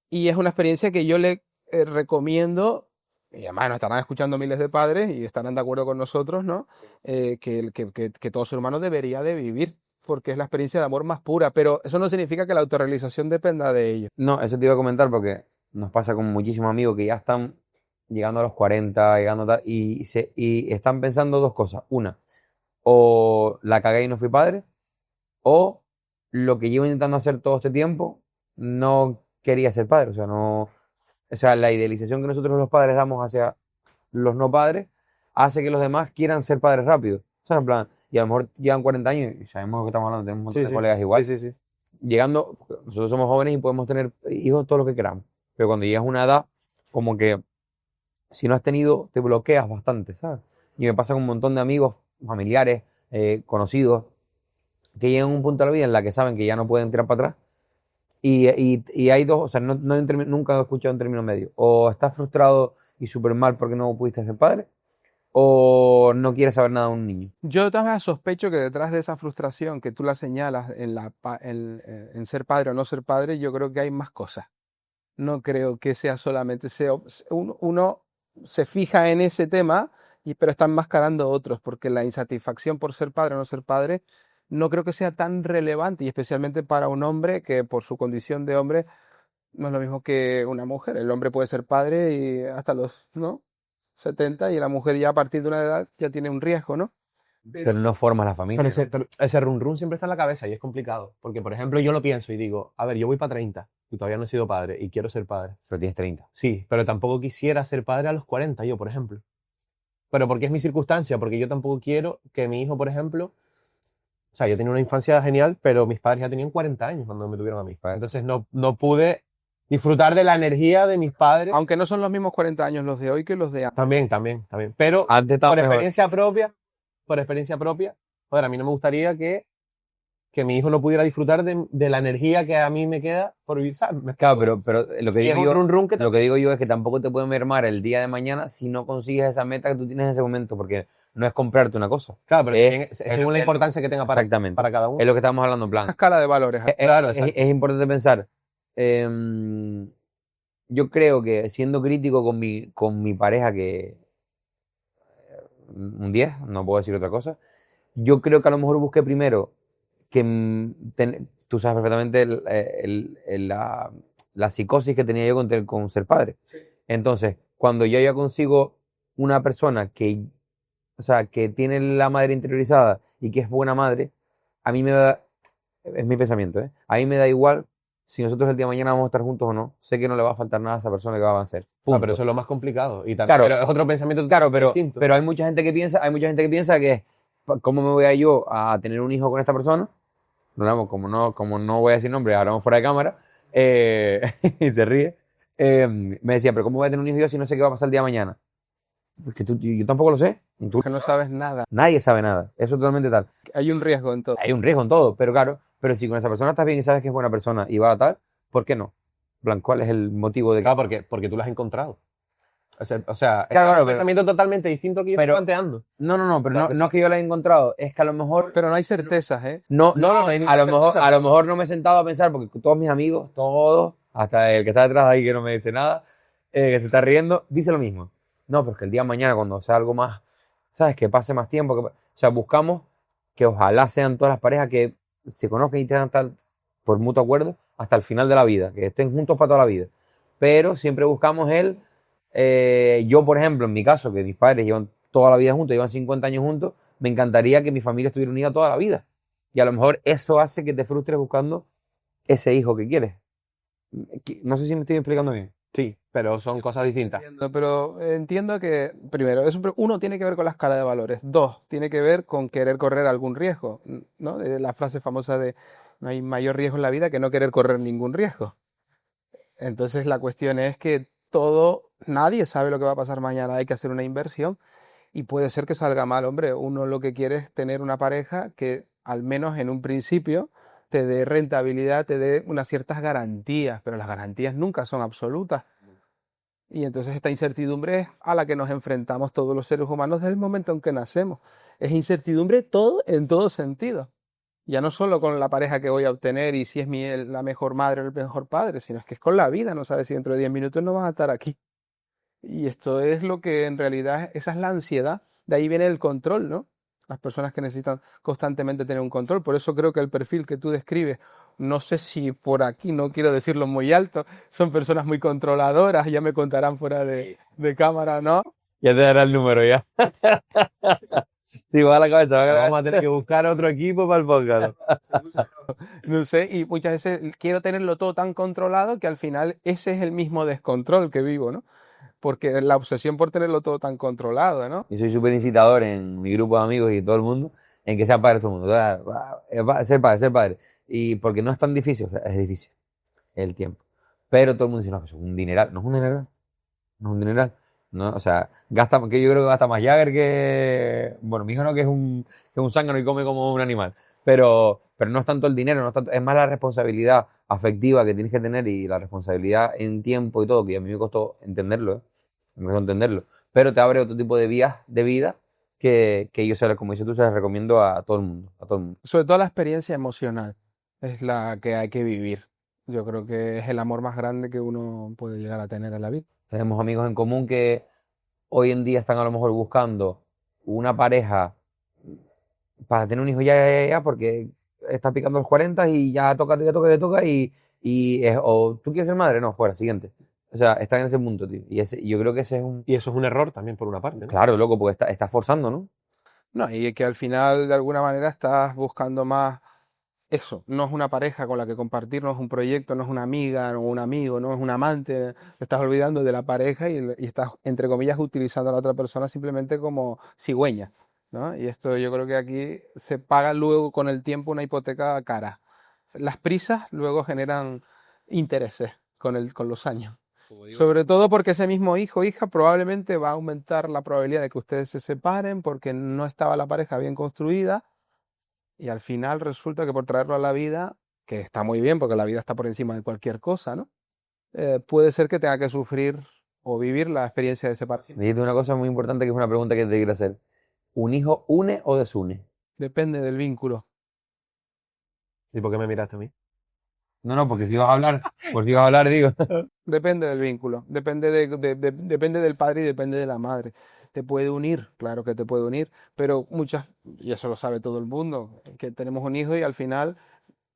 Y es una experiencia que yo le recomiendo, y además nos estarán escuchando miles de padres y estarán de acuerdo con nosotros, ¿no? Que todo ser humano debería de vivir, porque es la experiencia de amor más pura, pero eso no significa que la autorrealización dependa de ello. No, eso te iba a comentar porque nos pasa con muchísimos amigos que ya están llegando a los 40, llegando a tal, y están pensando dos cosas. Una, o la cagué y no fui padre, o lo que llevo intentando hacer todo este tiempo, no quería ser padre. O sea, no, o sea, la idealización que nosotros los padres damos hacia los no padres hace que los demás quieran ser padres rápido. O sea, en plan, y a lo mejor llevan 40 años y sabemos lo que estamos hablando, tenemos un montón de colegas igual. Sí. Llegando, nosotros somos jóvenes y podemos tener hijos todo lo que queramos. Pero cuando llegas a una edad, como que si no has tenido, te bloqueas bastante, ¿sabes? Y me pasa con un montón de amigos, familiares, conocidos, que llegan a un punto de la vida en la que saben que ya no pueden tirar para atrás. Y hay dos, o sea, no hay nunca he escuchado un término medio. O estás frustrado y súper mal porque no pudiste ser padre, o no quieres saber nada de un niño. Yo también sospecho que detrás de esa frustración que tú la señalas en ser padre o no ser padre, yo creo que hay más cosas. No creo que sea solamente, uno se fija en ese tema, pero está enmascarando otros, porque la insatisfacción por ser padre o no ser padre no creo que sea tan relevante, y especialmente para un hombre que por su condición de hombre no es lo mismo que una mujer. El hombre puede ser padre y hasta los, ¿no? 70 y la mujer ya a partir de una edad ya tiene un riesgo, ¿no? Pero no formas la Pero familia. ese run run siempre está en la cabeza y es complicado. Porque, por ejemplo, yo lo pienso y digo, a ver, yo voy para 30 y todavía no he sido padre y quiero ser padre. Pero tienes 30. Sí, pero tampoco quisiera ser padre a los 40 yo, por ejemplo. Pero porque es mi circunstancia, porque yo tampoco quiero que mi hijo, por ejemplo, o sea, yo tenía una infancia genial, pero mis padres ya tenían 40 años cuando me tuvieron a mí. Vale. Entonces no pude disfrutar de la energía de mis padres. Aunque no son los mismos 40 años los de hoy que los de antes. También. Pero Antes estaba por mejor. experiencia propia, joder, a mí no me gustaría que mi hijo no pudiera disfrutar de la energía que a mí me queda por vivir, ¿sabes? Claro, pero lo que Y es digo un yo, run run que lo que digo yo es que tampoco te puede mermar el día de mañana si no consigues esa meta que tú tienes en ese momento, porque no es comprarte una cosa. Claro, pero Es- también es- según la importancia que tenga Exactamente. para cada uno. Es lo que estamos hablando en Una plan. escala de valores. Claro, Es exacto. importante pensar. Yo creo que siendo crítico con mi pareja, que un 10, no puedo decir otra cosa, yo creo que a lo mejor busqué primero que tú sabes perfectamente la psicosis que tenía yo con ser padre. Entonces, cuando yo ya consigo una persona que, o sea, que tiene la madre interiorizada y que es buena madre, a mí me da, es mi pensamiento, ¿eh? A mí me da igual si nosotros el día de mañana vamos a estar juntos o no. Sé que no le va a faltar nada a esa persona que va a avanzar. Ah, pero Punto. eso es lo más complicado. Claro, pero es otro pensamiento claro, totalmente distinto. pero hay mucha gente que piensa que ¿cómo me voy a yo a tener un hijo con esta persona? No, como no voy a decir nombre, hablamos fuera de cámara, y se ríe. Me decía, pero ¿cómo voy a tener un hijo yo si no sé qué va a pasar el día de mañana? Porque yo tampoco lo sé. Tú, Que no sabes nada. nadie sabe nada. Eso es totalmente tal. Hay un riesgo en todo. Hay un riesgo en todo, pero claro, pero si con esa persona estás bien y sabes que es buena persona y va a tal, ¿por qué no? En plan, ¿cuál es el motivo de que... Claro, porque tú lo has encontrado. O sea, Claro, es claro, un pensamiento totalmente distinto al que yo pero- estoy planteando. No, pero Claro no, que no es que yo la haya encontrado, es que a lo mejor... Pero no hay certezas, ¿eh? No, No, hay ninguna a lo mejor, certeza. a lo mejor no me he sentado a pensar porque todos mis amigos, todos, hasta el que está detrás de ahí que no me dice nada, que se está riendo, dice lo mismo. No, porque el día de mañana cuando sea algo más, ¿sabes? Que pase más tiempo. O sea, buscamos que ojalá sean todas las parejas que se conozcan y tengan tal, por mutuo acuerdo hasta el final de la vida, que estén juntos para toda la vida. Pero siempre buscamos yo por ejemplo, en mi caso, que mis padres llevan toda la vida juntos, llevan 50 años juntos, me encantaría que mi familia estuviera unida toda la vida. Y a lo mejor eso hace que te frustres buscando ese hijo que quieres. No sé si me estoy explicando bien. Sí, pero son cosas distintas. Entiendo, pero entiendo que, primero, uno tiene que ver con la escala de valores. Dos, tiene que ver con querer correr algún riesgo, ¿no? La frase famosa de no hay mayor riesgo en la vida que no querer correr ningún riesgo. Entonces la cuestión es que nadie sabe lo que va a pasar mañana, hay que hacer una inversión y puede ser que salga mal, hombre. Uno lo que quiere es tener una pareja que al menos en un principio te dé rentabilidad, te dé unas ciertas garantías, pero las garantías nunca son absolutas. Y entonces esta incertidumbre es a la que nos enfrentamos todos los seres humanos desde el momento en que nacemos. Es incertidumbre todo en todo sentido. Ya no solo con la pareja que voy a obtener y si es la mejor madre o el mejor padre, sino es que es con la vida. No sabes si dentro de 10 minutos no vas a estar aquí. Y esto es lo que en realidad, esa es la ansiedad. De ahí viene el control, ¿no? Las personas que necesitan constantemente tener un control. Por eso creo que el perfil que tú describes, no sé si por aquí, no quiero decirlo muy alto, son personas muy controladoras, ya me contarán fuera de cámara, ¿no? Ya te dará el número ya. Sí, va a la cabeza, va a la Vamos cabeza. a tener que buscar otro equipo para el podcast. No sé, y muchas veces quiero tenerlo todo tan controlado que al final ese es el mismo descontrol que vivo, ¿no? Porque la obsesión por tenerlo todo tan controlado, ¿no? Yo soy súper incitador en mi grupo de amigos y todo el mundo en que sean padres todo el mundo. O sea, ser padre, ser padre. Y porque no es tan difícil, o sea, es difícil el tiempo. Pero todo el mundo dice, no, que eso es un dineral. No es un dineral. No es un dineral. No, o sea, que yo creo que gasta más Jagger que. Bueno, mi hijo no, que es un zángano y come como un animal. Pero no es tanto el dinero, no es tanto, es más la responsabilidad afectiva que tienes que tener y la responsabilidad en tiempo y todo, que a mí me costó entenderlo, ¿eh? Me costó entenderlo. Pero te abre otro tipo de vías de vida que yo, como dices tú, se las recomiendo a todo el mundo. A todo el mundo. Sobre todo la experiencia emocional es la que hay que vivir. Yo creo que es el amor más grande que uno puede llegar a tener en la vida. Tenemos amigos en común que hoy en día están a lo mejor buscando una pareja para tener un hijo ya, porque está picando los 40 y ya toca o tú quieres ser madre, no, fuera, siguiente. O sea, están en ese punto, tío. Yo creo que ese es un... Y eso es un error también por una parte, ¿no? Claro, loco, porque está forzando, ¿no? No, y que al final de alguna manera estás buscando más eso. No es una pareja con la que compartir, no es un proyecto, no es una amiga, no es un amigo, no es un amante. Te estás olvidando de la pareja y estás, entre comillas, utilizando a la otra persona simplemente como cigüeña, ¿no? Y esto yo creo que aquí se paga luego con el tiempo una hipoteca cara. Las prisas luego generan intereses con los años. Sobre todo porque ese mismo hijo o hija probablemente va a aumentar la probabilidad de que ustedes se separen porque no estaba la pareja bien construida y al final resulta que por traerlo a la vida, que está muy bien porque la vida está por encima de cualquier cosa, ¿no? Puede ser que tenga que sufrir o vivir la experiencia de separación. Me dijiste una cosa muy importante que es una pregunta que te quiero hacer. ¿Un hijo une o desune? Depende del vínculo. ¿Y por qué me miraste a mí? No, porque si ibas a hablar, digo. Depende del vínculo, depende del padre y depende de la madre. Te puede unir, claro que te puede unir, pero y eso lo sabe todo el mundo, que tenemos un hijo y al final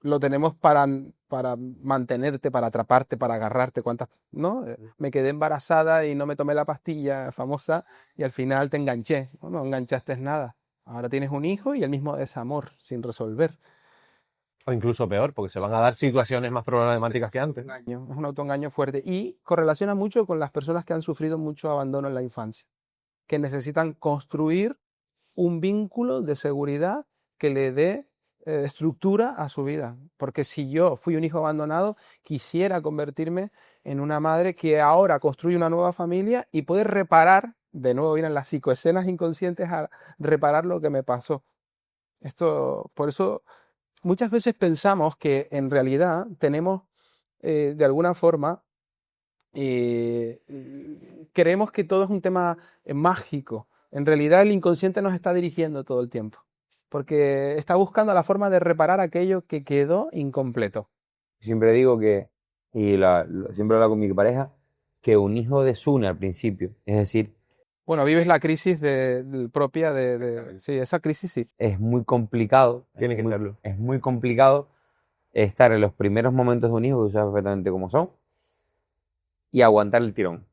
lo tenemos para mantenerte, para atraparte, para agarrarte. ¿Cuántas, no? Me quedé embarazada y no me tomé la pastilla famosa y al final te enganché. No enganchaste nada. Ahora tienes un hijo y el mismo desamor sin resolver. O incluso peor, porque se van a dar situaciones más problemáticas que antes. Es un autoengaño fuerte y correlaciona mucho con las personas que han sufrido mucho abandono en la infancia, que necesitan construir un vínculo de seguridad que le dé estructura a su vida. Porque si yo fui un hijo abandonado, quisiera convertirme en una madre que ahora construye una nueva familia y puede reparar, de nuevo vienen las psicoescenas inconscientes a reparar lo que me pasó. Esto, por eso muchas veces pensamos que en realidad tenemos, de alguna forma, creemos que todo es un tema mágico. En realidad el inconsciente nos está dirigiendo todo el tiempo, porque está buscando la forma de reparar aquello que quedó incompleto. Siempre digo que, siempre hablo con mi pareja, que un hijo desune al principio. Es decir, Bueno, vives la crisis propia sí, esa crisis sí. es muy complicado. Tiene que serlo. Es muy complicado estar en los primeros momentos de un hijo, que tú sabes perfectamente cómo son, y aguantar el tirón.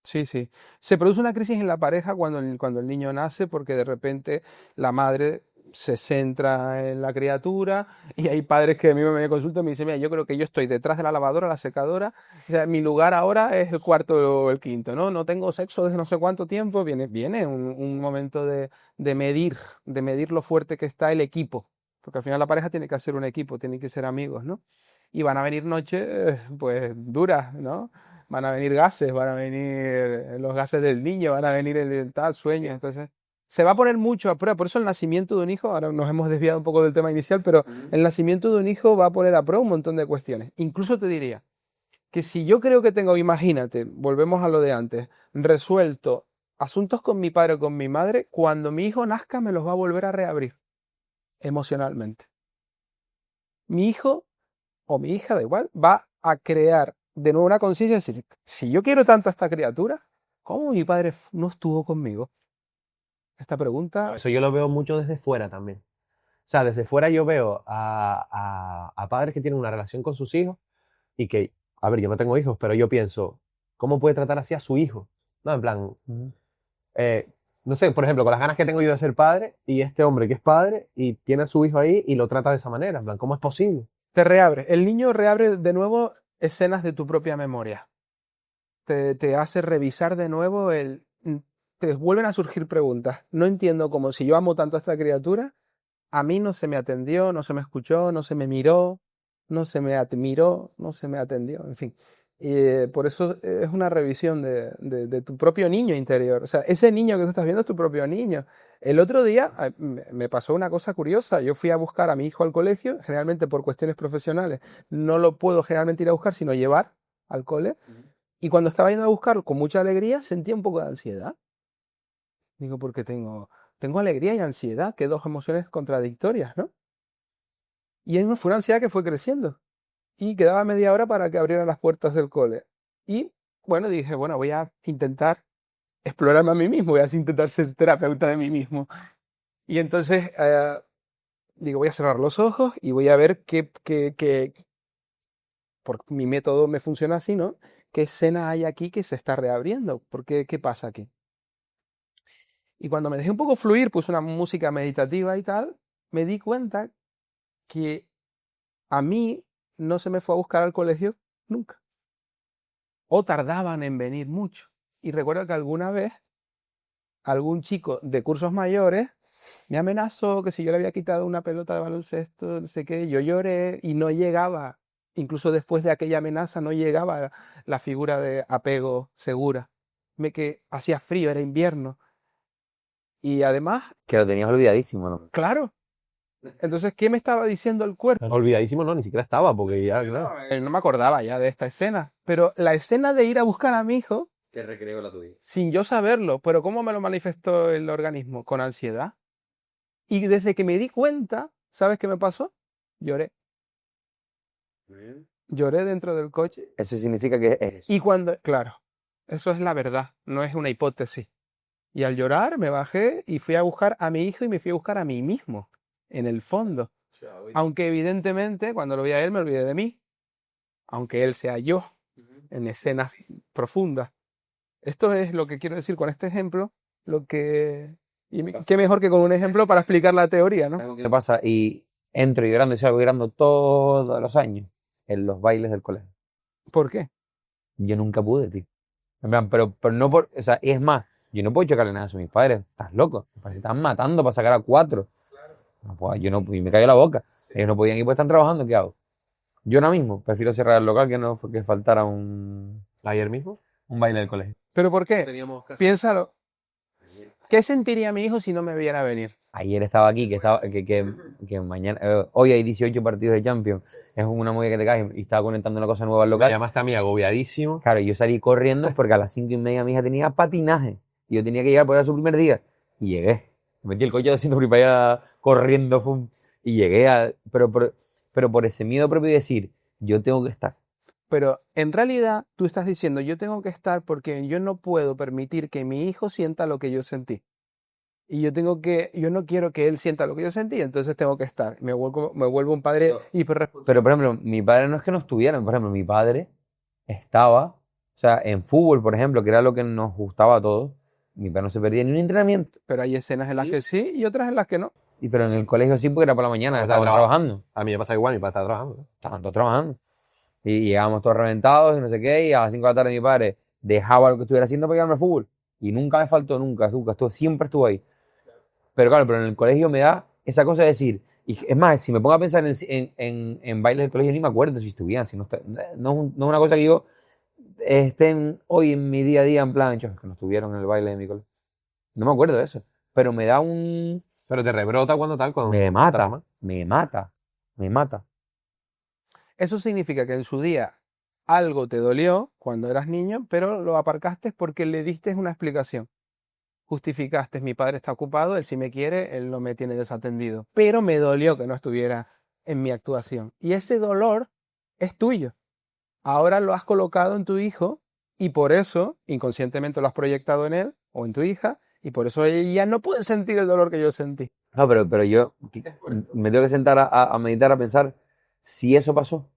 Sí, sí. Se produce una crisis en la pareja cuando el niño nace porque de repente la madre se centra en la criatura y hay padres que a mí me consultan y me dicen, mira, yo creo que yo estoy detrás de la lavadora, la secadora, o sea, mi lugar ahora es el cuarto o el quinto, ¿no? No tengo sexo desde no sé cuánto tiempo, viene un momento de medir lo fuerte que está el equipo, porque al final la pareja tiene que hacer un equipo, tienen que ser amigos, ¿no? Y van a venir noches, pues, duras, ¿no? Van a venir gases, van a venir los gases del niño, van a venir el tal sueño. Entonces, se va a poner mucho a prueba. Por eso el nacimiento de un hijo, ahora nos hemos desviado un poco del tema inicial, pero el nacimiento de un hijo va a poner a prueba un montón de cuestiones. Incluso te diría que si yo creo que tengo, imagínate, volvemos a lo de antes, resuelto asuntos con mi padre o con mi madre, cuando mi hijo nazca me los va a volver a reabrir emocionalmente. Mi hijo o mi hija, da igual, va a crear de nuevo una conciencia, es decir, si yo quiero tanto a esta criatura, ¿cómo mi padre no estuvo conmigo? Esta pregunta, Eso yo lo veo mucho desde fuera también. O sea, desde fuera yo veo a padres que tienen una relación con sus hijos y que, a ver, yo no tengo hijos, pero yo pienso, ¿cómo puede tratar así a su hijo? No, en plan, no sé, por ejemplo, con las ganas que tengo yo de ser padre y este hombre que es padre y tiene a su hijo ahí y lo trata de esa manera, en plan, ¿cómo es posible? te reabre. El niño reabre de nuevo escenas de tu propia memoria. Te hace revisar de nuevo te vuelven a surgir preguntas. No entiendo cómo si yo amo tanto a esta criatura, a mí no se me atendió, no se me escuchó, no se me miró, no se me admiró, no se me atendió, en fin. Y por eso es una revisión de tu propio niño interior. O sea, ese niño que tú estás viendo es tu propio niño. El otro día me pasó una cosa curiosa. Yo fui a buscar a mi hijo al colegio, generalmente por cuestiones profesionales. No lo puedo generalmente ir a buscar, sino llevar al cole. Y cuando estaba yendo a buscarlo con mucha alegría, sentía un poco de ansiedad. Digo, porque tengo alegría y ansiedad, que dos emociones contradictorias, ¿no? Y fue una ansiedad que fue creciendo. Y quedaba media hora para que abrieran las puertas del cole. Y bueno, dije, bueno, voy a intentar explorarme a mí mismo, voy a intentar ser terapeuta de mí mismo. Y entonces digo, voy a cerrar los ojos y voy a ver porque mi método me funciona así, ¿no? ¿Qué escena hay aquí que se está reabriendo? ¿Qué pasa aquí? Y cuando me dejé un poco fluir, puse una música meditativa y tal, me di cuenta que a mí no se me fue a buscar al colegio nunca. O tardaban en venir mucho. Y recuerdo que alguna vez algún chico de cursos mayores me amenazó que si yo le había quitado una pelota de baloncesto, no sé qué, yo lloré y no llegaba, incluso después de aquella amenaza, no llegaba la figura de apego segura. Que hacía frío, era invierno. Y además, Que lo tenías olvidadísimo, ¿no? claro. Entonces, ¿qué me estaba diciendo el cuerpo? Olvidadísimo no, ni siquiera estaba, porque ya, claro. No me acordaba ya de esta escena. Pero la escena de ir a buscar a mi hijo, Que recreo la tuya. sin yo saberlo, pero ¿cómo me lo manifestó el organismo? Con ansiedad. Y desde que me di cuenta, ¿sabes qué me pasó? Lloré. Lloré dentro del coche. Eso significa que es Y claro, eso es la verdad, no es una hipótesis. Y al llorar me bajé y fui a buscar a mi hijo y me fui a buscar a mí mismo, en el fondo. Aunque evidentemente cuando lo vi a él me olvidé de mí, aunque él sea yo en escenas profundas. Esto es lo que quiero decir con este ejemplo, lo que... qué mejor que con un ejemplo para explicar la teoría, ¿no? ¿Qué pasa? Y entro llorando y salgo llorando todos los años en los bailes del colegio. ¿Por qué? Yo nunca pude, tío. En plan, pero no por... O sea, es más, yo no puedo chocarle nada a eso a mis padres. Estás loco. Me parece que están matando para sacar a 4. No puedo, yo no, y me cayó la boca. Ellos no podían ir porque están trabajando, ¿qué hago? Yo ahora mismo prefiero cerrar el local que faltara un ¿Ayer mismo? baile del colegio. ¿Pero por qué? Teníamos casi... Piénsalo. ¿Qué sentiría mi hijo si no me viera venir? Ayer estaba aquí, que mañana, hoy hay 18 partidos de Champions, es una movida que te cae y estaba conectando una cosa nueva al Me local. llamaste a mí agobiadísimo. Claro, yo salí corriendo porque a las 5:30 mi hija tenía patinaje y yo tenía que llegar porque era su primer día y llegué. Me metí el coche haciendo por allá corriendo fum, y llegué pero por ese miedo propio de decir, yo tengo que estar. Pero en realidad tú estás diciendo, yo tengo que estar porque yo no puedo permitir que mi hijo sienta lo que yo sentí. Y yo no quiero que él sienta lo que yo sentí, entonces tengo que estar. Me vuelvo un padre hiperresponsable. Pero, por ejemplo, mi padre no es que no estuviera, por ejemplo, mi padre estaba, o sea, en fútbol, por ejemplo, que era lo que nos gustaba a todos, mi padre no se perdía ni un entrenamiento. Pero hay escenas en las que sí y otras en las que no. Pero en el colegio sí, porque era por la mañana, Pues estaban estaba trabajando. A mí me pasa igual, mi padre está trabajando, ¿no? Estaban todos trabajando. Y llegábamos todos reventados y no sé qué, y a las 5 de la tarde mi padre dejaba lo que estuviera haciendo para llevarme al fútbol. Y nunca me faltó, nunca, siempre estuvo ahí. Pero claro, pero en el colegio me da esa cosa de decir, y es más, si me pongo a pensar en bailes del colegio, ni me acuerdo si estuvieran, si no, no es una cosa que yo estén hoy en mi día a día en plan, "Chos, que no estuvieron en el baile de mi colegio". No me acuerdo de eso, pero me da un... Pero te rebrota cuando tal, cuando Me estás mata, mal. me mata, me mata. Eso significa que en su día algo te dolió cuando eras niño, pero lo aparcaste porque le diste una explicación. Justificaste, mi padre está ocupado, él sí me quiere, él no me tiene desatendido. Pero me dolió que no estuviera en mi actuación. Y ese dolor es tuyo. Ahora lo has colocado en tu hijo y por eso inconscientemente lo has proyectado en él o en tu hija y por eso ella no puede sentir el dolor que yo sentí. No, pero yo me tengo que sentar a meditar, a pensar si eso pasó.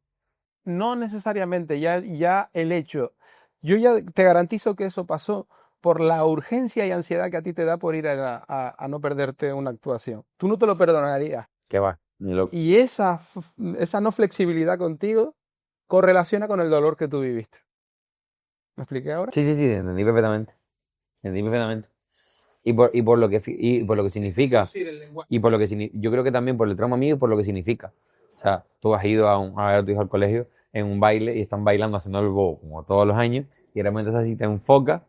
No necesariamente, ya el hecho, yo ya te garantizo que eso pasó por la urgencia y ansiedad que a ti te da por ir a no perderte una actuación. Tú no te lo perdonarías. ¿Qué va? Ni loco. Y esa no flexibilidad contigo correlaciona con el dolor que tú viviste. ¿Me expliqué ahora? Sí, entendí perfectamente. Entendí perfectamente. Y por lo que significa. Y por lo que yo creo que también por el trauma mío y por lo que significa. O sea, tú has ido a ver a tu hijo al colegio en un baile y están bailando haciendo el bobo como todos los años y de repente así te enfoca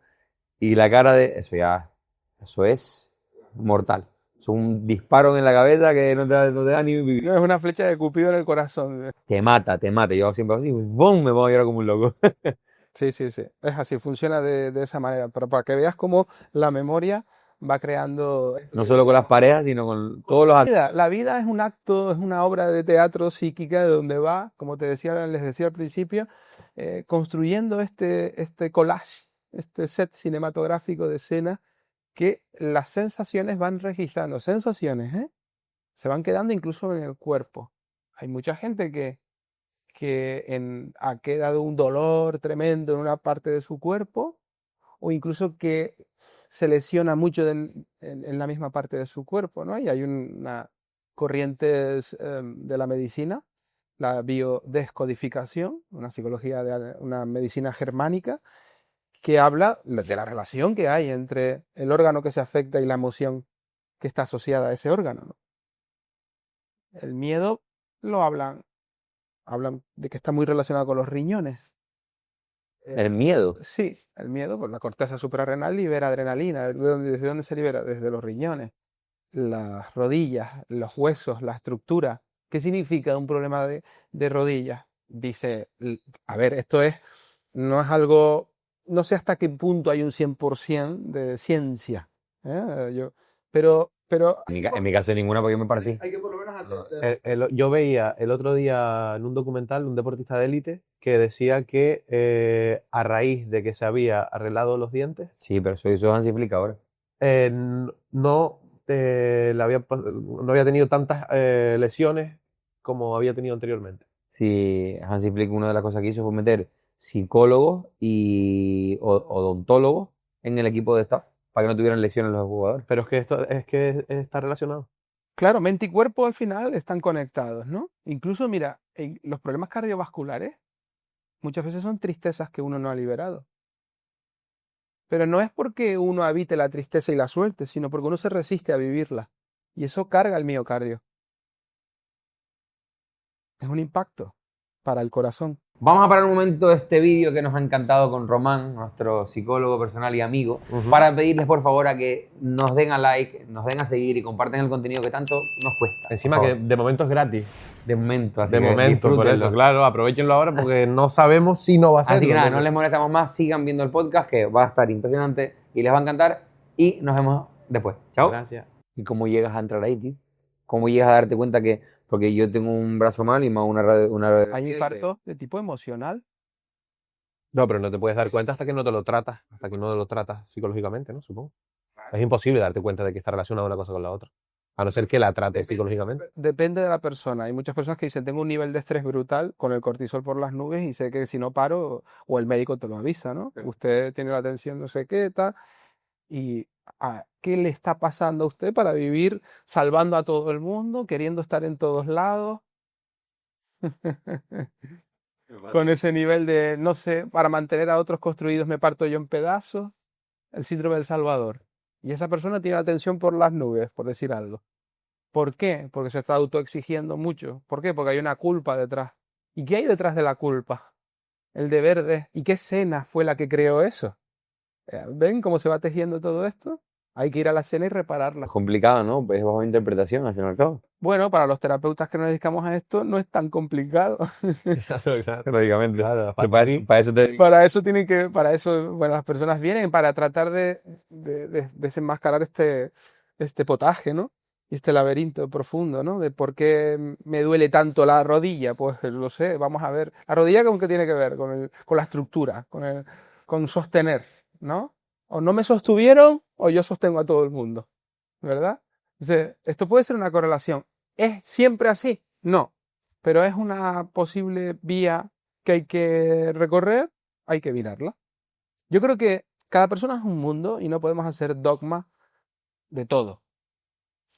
y la cara de eso es mortal. Es un disparo en la cabeza que no te da ni vivir. No es una flecha de Cupido en el corazón. Te mata. Yo siempre así, ¡bum! Me pongo a llorar como un loco. Sí. Es así, funciona de esa manera. Pero para que veas cómo la memoria va creando... No solo con las parejas, sino con todos los actos. La vida es un acto, es una obra de teatro psíquica de donde va, como les decía al principio, construyendo este collage, este set cinematográfico de escena que las sensaciones van registrando. Sensaciones, ¿eh? Se van quedando incluso en el cuerpo. Hay mucha gente que ha quedado un dolor tremendo en una parte de su cuerpo o incluso que se lesiona mucho en la misma parte de su cuerpo, ¿no? Y hay una corriente de la medicina, la biodescodificación, una una medicina germánica, que habla de la relación que hay entre el órgano que se afecta y la emoción que está asociada a ese órgano, ¿no? El miedo lo hablan de que está muy relacionado con los riñones. El miedo. Sí, el miedo, pues la corteza suprarrenal libera adrenalina. ¿Desde dónde se libera? Desde los riñones, las rodillas, los huesos, la estructura. ¿Qué significa un problema de rodillas? Dice, a ver, no es algo, no sé hasta qué punto hay un 100% de ciencia. Pero En mi caso ninguna porque yo me partí. hay que por lo menos Yo veía el otro día en un documental un deportista de élite que decía que a raíz de que se había arreglado los dientes, Sí, pero eso es Hansi Flick ahora. no había tenido tantas lesiones como había tenido anteriormente. Sí, Hansi Flick una de las cosas que hizo fue meter psicólogos y odontólogos en el equipo de staff para que no tuvieran lesiones los jugadores. Pero es que esto es que está relacionado. Claro, mente y cuerpo al final están conectados, ¿no? Incluso, mira, los problemas cardiovasculares muchas veces son tristezas que uno no ha liberado. Pero no es porque uno evite la tristeza y la suelte, sino porque uno se resiste a vivirla. Y eso carga el miocardio. Es un impacto para el corazón. Vamos a parar un momento este vídeo que nos ha encantado con Román, nuestro psicólogo personal y amigo, para pedirles por favor a que nos den a like, nos den a seguir y compartan el contenido que tanto nos cuesta. Encima que de momento es gratis. De momento, así De que momento, por disfrútenlo. eso, claro, aprovechenlo ahora porque no sabemos si no va a ser. Así que nada, no les molestamos más, sigan viendo el podcast que va a estar impresionante y les va a encantar y nos vemos después. Chao. Gracias. ¿Y cómo llegas a entrar ahí, tío? ¿Cómo llegas a darte cuenta que, porque yo tengo un brazo mal y más una Hay infartos de tipo emocional. No, pero no te puedes dar cuenta hasta que no te lo tratas, hasta que no lo tratas psicológicamente, ¿no? Supongo. Es imposible darte cuenta de que está relacionada una cosa con la otra. A no ser que la trates psicológicamente. Depende de la persona. Hay muchas personas que dicen, tengo un nivel de estrés brutal con el cortisol por las nubes y sé que si no paro, o el médico te lo avisa, ¿no? Usted tiene la tensión no sé qué, tal. Y ¿qué le está pasando a usted para vivir salvando a todo el mundo, queriendo estar en todos lados? Con ese nivel de, no sé, para mantener a otros construidos me parto yo en pedazos. El síndrome del Salvador. Y esa persona tiene la tensión por las nubes, por decir algo. ¿Por qué? Porque se está autoexigiendo mucho. ¿Por qué? Porque hay una culpa detrás. ¿Y qué hay detrás de la culpa? El deber de... ¿Y qué escena fue la que creó eso? ¿Ven cómo se va tejiendo todo esto? Hay que ir a la escena y repararla. Es complicado, ¿no? Pues es bajo interpretación, al fin y al cabo. Bueno, para los terapeutas que nos dedicamos a esto no es tan complicado. Claro. Lógicamente. Claro, Para eso te... Para eso tienen que, para eso, bueno, las personas vienen para tratar de desenmascarar este potaje, ¿no? Y este laberinto profundo, ¿no? De por qué me duele tanto la rodilla. Pues lo sé, vamos a ver. ¿La rodilla con qué tiene que ver? Con la estructura, con sostener, ¿no? O no me sostuvieron o yo sostengo a todo el mundo, ¿verdad? Entonces, esto puede ser una correlación. ¿Es siempre así? No, pero es una posible vía que hay que recorrer, hay que mirarla. Yo creo que cada persona es un mundo y no podemos hacer dogma de todo.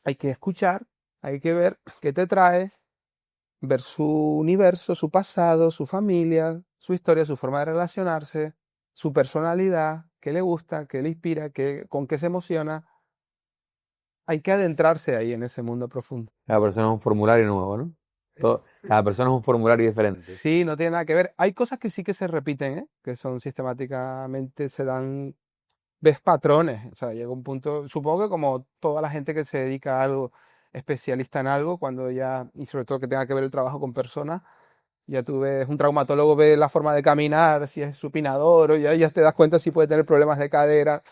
Hay que escuchar, hay que ver qué te trae, ver su universo, su pasado, su familia, su historia, su forma de relacionarse, su personalidad, qué le gusta, qué le inspira, con qué se emociona. Hay que adentrarse ahí en ese mundo profundo. Cada persona es un formulario nuevo, ¿no? Cada persona es un formulario diferente. Sí, no tiene nada que ver. Hay cosas que sí que se repiten, ¿eh? Que son sistemáticamente, se dan, ves patrones. O sea, llega un punto, supongo que como toda la gente que se dedica a algo, especialista en algo, cuando ya, y sobre todo que tenga que ver el trabajo con personas, ya tú ves, un traumatólogo ve la forma de caminar, si es supinador, o ya te das cuenta si puede tener problemas de cadera.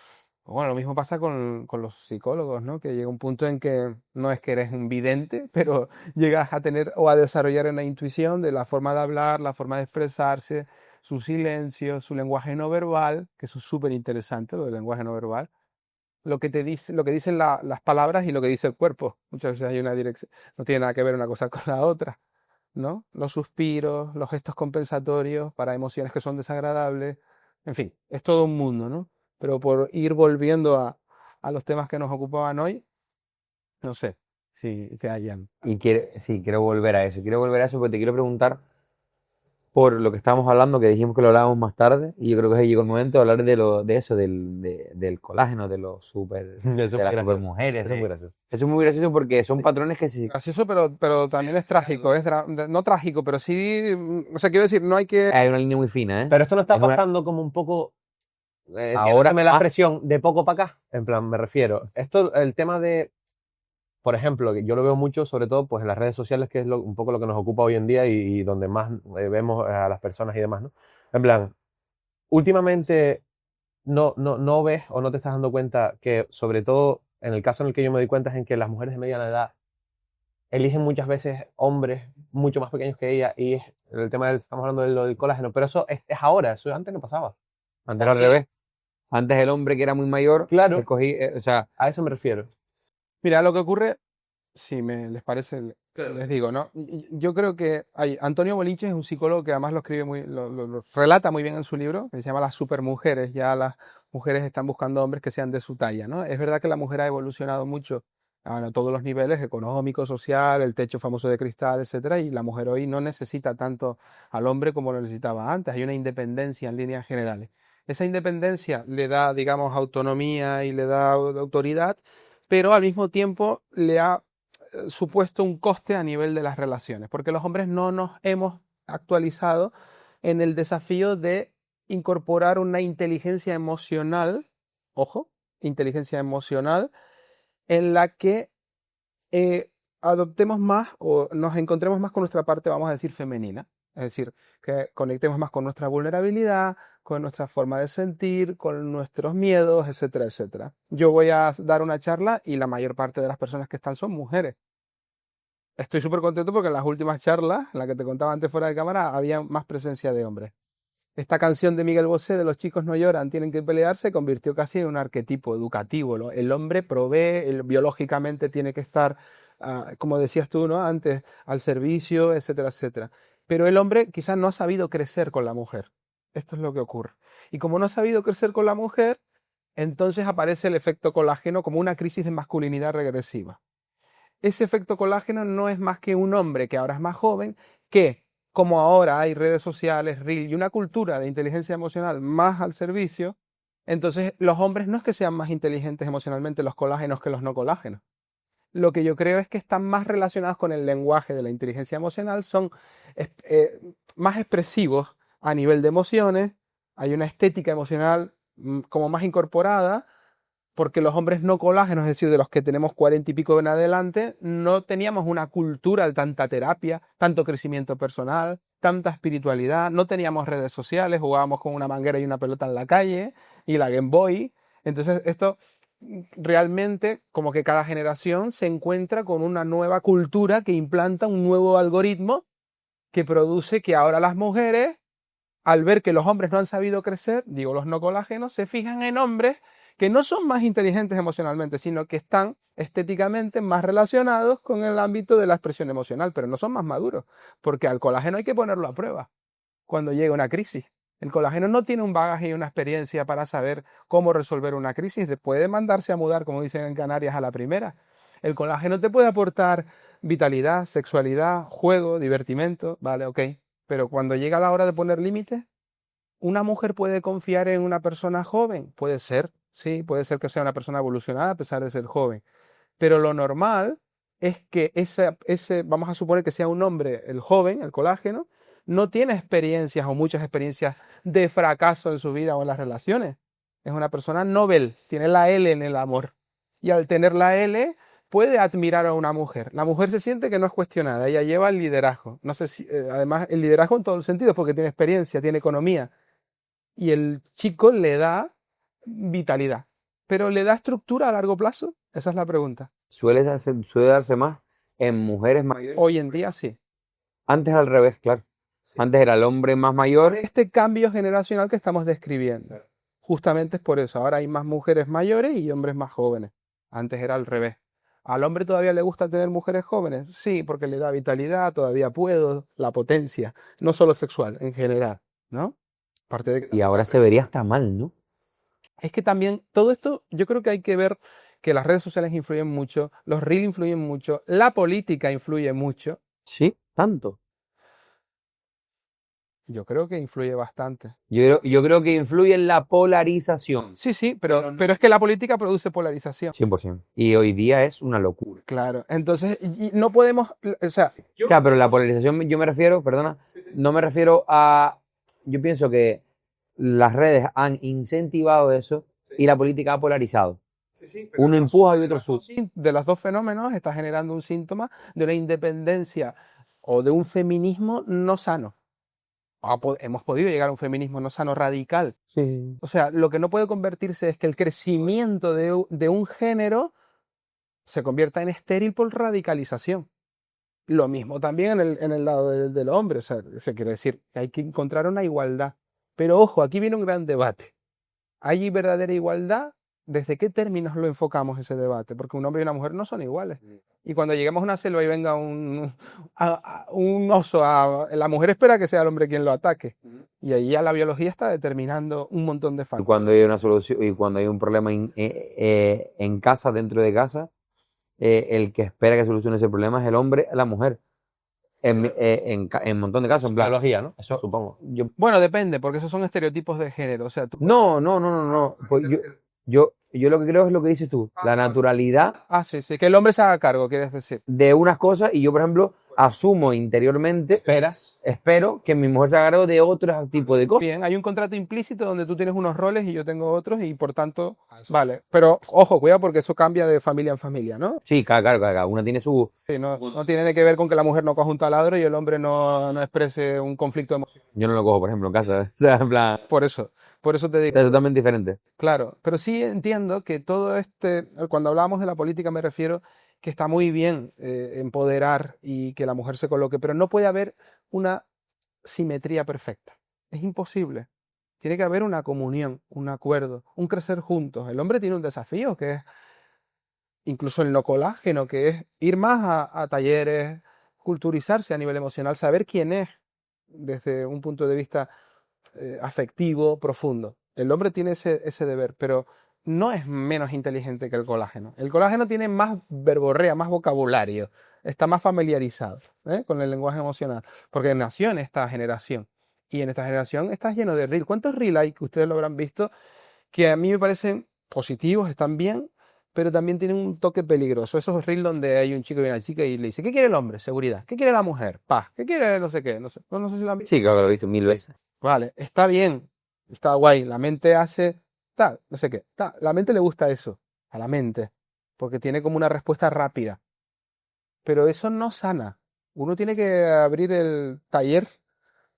Bueno, lo mismo pasa con los psicólogos, ¿no? Que llega un punto en que no es que eres un vidente, pero llegas a tener o a desarrollar una intuición de la forma de hablar, la forma de expresarse, su silencio, su lenguaje no verbal, que eso es súper interesante, lo del lenguaje no verbal. Lo que te dice, lo que dicen las palabras y lo que dice el cuerpo. Muchas veces hay una dirección, no tiene nada que ver una cosa con la otra, ¿no? Los suspiros, los gestos compensatorios para emociones que son desagradables. En fin, es todo un mundo, ¿no? Pero por ir volviendo a los temas que nos ocupaban hoy, no sé si te hayan. Y sí, quiero volver a eso. Quiero volver a eso porque te quiero preguntar por lo que estábamos hablando, que dijimos que lo hablábamos más tarde, y yo creo que llegó el momento de hablar de eso, del colágeno, de los super, Eso de es las gracioso. supermujeres. Eso es muy gracioso. Eso es muy gracioso porque son patrones que se... Gracioso, pero también es trágico. No trágico, pero sí. O sea, quiero decir, no hay que. Hay una línea muy fina, ¿eh? Pero esto no está Es una- pasando como un poco. Ahora- Ahora me la presión de poco para acá. En plan, me refiero. Esto, el tema de. Por ejemplo, que yo lo veo mucho, sobre todo pues, en las redes sociales, que es un poco lo que nos ocupa hoy en día y donde más vemos a las personas y demás, ¿no? En plan, últimamente no ves o no te estás dando cuenta que, sobre todo, en el caso en el que yo me doy cuenta es en que las mujeres de mediana edad eligen muchas veces hombres mucho más pequeños que ella y es el tema estamos hablando de lo del colágeno, pero eso es ahora, eso antes no pasaba. Antes era al revés. Antes el hombre que era muy mayor, Claro. o sea, A eso me refiero. Mira, lo que ocurre, si les parece, Les digo, ¿no? Yo creo que Antonio Bolinches es un psicólogo que además lo escribe lo relata muy bien en su libro, que se llama Las supermujeres. Ya las mujeres están buscando hombres que sean de su talla, ¿no? Es verdad que la mujer ha evolucionado mucho a todos los niveles, económico, social, el techo famoso de cristal, etcétera, y la mujer hoy no necesita tanto al hombre como lo necesitaba antes. Hay una independencia en líneas generales. Esa independencia le da, digamos, autonomía y le da autoridad, pero al mismo tiempo le ha supuesto un coste a nivel de las relaciones, porque los hombres no nos hemos actualizado en el desafío de incorporar una inteligencia emocional, ojo, inteligencia emocional, en la que adoptemos más o nos encontremos más con nuestra parte, vamos a decir, femenina. Es decir, que conectemos más con nuestra vulnerabilidad, con nuestra forma de sentir, con nuestros miedos, etcétera, etcétera. Yo voy a dar una charla y la mayor parte de las personas que están son mujeres. Estoy súper contento porque en las últimas charlas, en la que te contaba antes fuera de cámara, había más presencia de hombres. Esta canción de Miguel Bosé de Los chicos no lloran, tienen que pelear, se convirtió casi en un arquetipo educativo, ¿no? El hombre provee, biológicamente tiene que estar, como decías tú, ¿no? Antes, al servicio, etcétera, etcétera. Pero el hombre quizás no ha sabido crecer con la mujer. Esto es lo que ocurre. Y como no ha sabido crecer con la mujer, entonces aparece el efecto colágeno como una crisis de masculinidad regresiva. Ese efecto colágeno no es más que un hombre que ahora es más joven, que como ahora hay redes sociales, reel y una cultura de inteligencia emocional más al servicio, entonces los hombres no es que sean más inteligentes emocionalmente los colágenos que los no colágenos. Lo que yo creo es que están más relacionados con el lenguaje de la inteligencia emocional, son más expresivos a nivel de emociones, hay una estética emocional como más incorporada, porque los hombres no colágenos, es decir, de los que tenemos 40 y pico en adelante, no teníamos una cultura de tanta terapia, tanto crecimiento personal, tanta espiritualidad, no teníamos redes sociales, jugábamos con una manguera y una pelota en la calle y la Game Boy. Entonces esto realmente como que cada generación se encuentra con una nueva cultura que implanta un nuevo algoritmo que produce que ahora las mujeres, al ver que los hombres no han sabido crecer, digo los no colágenos, se fijan en hombres que no son más inteligentes emocionalmente, sino que están estéticamente más relacionados con el ámbito de la expresión emocional, pero no son más maduros, porque al colágeno hay que ponerlo a prueba cuando llega una crisis. El colágeno no tiene un bagaje y una experiencia para saber cómo resolver una crisis, puede mandarse a mudar, como dicen en Canarias, a la primera. El colágeno te puede aportar vitalidad, sexualidad, juego, divertimento, vale, ok, pero cuando llega la hora de poner límites, ¿una mujer puede confiar en una persona joven? Puede ser, sí, puede ser que sea una persona evolucionada a pesar de ser joven. Pero lo normal es que vamos a suponer que sea un hombre, el joven, el colágeno, no tiene experiencias o muchas experiencias de fracaso en su vida o en las relaciones. Es una persona novel, tiene la L en el amor. Y al tener la L, puede admirar a una mujer. La mujer se siente que no es cuestionada, ella lleva el liderazgo. No sé si, además, el liderazgo en todos los sentidos, porque tiene experiencia, tiene economía. Y el chico le da vitalidad. ¿Pero le da estructura a largo plazo? Esa es la pregunta. Suele darse más en mujeres mayores. Hoy en día sí. Antes al revés, claro. Antes era el hombre más mayor. Este cambio generacional que estamos describiendo. Justamente es por eso. Ahora hay más mujeres mayores y hombres más jóvenes. Antes era al revés. ¿Al hombre todavía le gusta tener mujeres jóvenes? Sí, porque le da vitalidad, todavía puedo, la potencia, no solo sexual, en general, ¿no? Aparte de que Y ahora se vería hasta mal, ¿no? es que también todo esto, yo creo que hay que ver que las redes sociales influyen mucho, los reels influyen mucho, la política influye mucho. Sí, tanto. Yo creo que influye bastante. Yo creo que influye en la polarización. Sí, sí, pero es que la política produce polarización. 100%. Y hoy día es una locura. Claro, entonces y no podemos, o sea, Claro, pero la polarización yo me refiero, perdona, no me refiero a... Yo pienso que las redes han incentivado eso y la política ha polarizado. Uno empuja y otro sube. de los dos fenómenos está generando un síntoma de una independencia o de un feminismo no sano. Hemos podido llegar a un feminismo no sano radical. Sí. O sea, lo que no puede convertirse es que el crecimiento de un género se convierta en estéril por radicalización. Lo mismo también en el lado del hombre. O sea, se quiere decir que hay que encontrar una igualdad. Pero ojo, aquí viene un gran debate. ¿Hay verdadera igualdad ¿desde qué términos lo enfocamos ese debate? Porque un hombre y una mujer no son iguales. Y cuando lleguemos a una selva y venga un oso, la mujer espera que sea el hombre quien lo ataque. Y ahí ya la biología está determinando un montón de Y factores. cuando hay una solución, y cuando hay un problema en casa, dentro de casa, el que espera que solucione ese problema es el hombre, la mujer. En un montón de casos, en plan. Biología, ¿no? Eso, Supongo. Bueno, depende, porque esos son estereotipos de género. O sea, tú... No. Pues yo lo que creo es lo que dices tú, la naturalidad Sí, sí, que el hombre se haga cargo, quieres decir. de unas cosas y yo, por ejemplo, asumo interiormente, Esperas. espero que mi mujer se haga cargo de otros tipos de cosas. Bien, hay un contrato implícito donde tú tienes unos roles y yo tengo otros y por tanto, vale. Pero ojo, cuidado porque eso cambia de familia en familia, ¿no? Sí, claro, cada una tiene su... Sí, no tiene que ver con que la mujer no coja un taladro y el hombre no exprese un conflicto emocional. Yo no lo cojo, por ejemplo, en casa. O sea, en plan, Por eso te digo. es totalmente diferente. Claro, pero sí entiendo que todo cuando hablábamos de la política me refiero que está muy bien empoderar y que la mujer se coloque, pero no puede haber una simetría perfecta. Es imposible. Tiene que haber una comunión, un acuerdo, un crecer juntos. El hombre tiene un desafío que es incluso el no colágeno, que es ir más a talleres, culturizarse a nivel emocional, saber quién es desde un punto de vista afectivo, profundo. El hombre tiene ese deber, pero no es menos inteligente que el colágeno. El colágeno tiene más verborrea, más vocabulario, está más familiarizado con el lenguaje emocional, porque nació en esta generación. Y en esta generación está lleno de reel. ¿Cuántos reel hay que ustedes lo habrán visto? Que a mí me parecen positivos, están bien, pero también tienen un toque peligroso. Esos reels donde hay un chico y una chica y le dice, ¿qué quiere el hombre? Seguridad. ¿Qué quiere la mujer? Paz. ¿Qué quiere no sé qué? No sé, no sé si lo han visto. Sí, claro que lo he visto 1000 veces. Vale, está bien, está guay, la mente hace tal, no sé qué, tal. La mente le gusta eso, a la mente, porque tiene como una respuesta rápida. Pero eso no sana. Uno tiene que abrir el taller,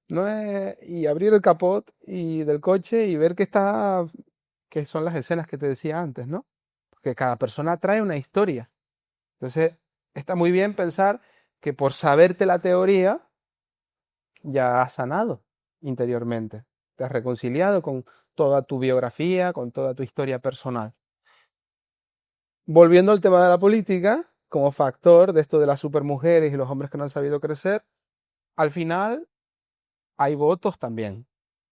¿no? Y abrir el capot del coche y ver qué son las escenas que te decía antes, ¿no? Porque cada persona trae una historia. Entonces, está muy bien pensar que por saberte la teoría, ya has sanado interiormente. Te has reconciliado con toda tu biografía, con toda tu historia personal. Volviendo al tema de la política, como factor de esto de las supermujeres y los hombres que no han sabido crecer, al final hay votos también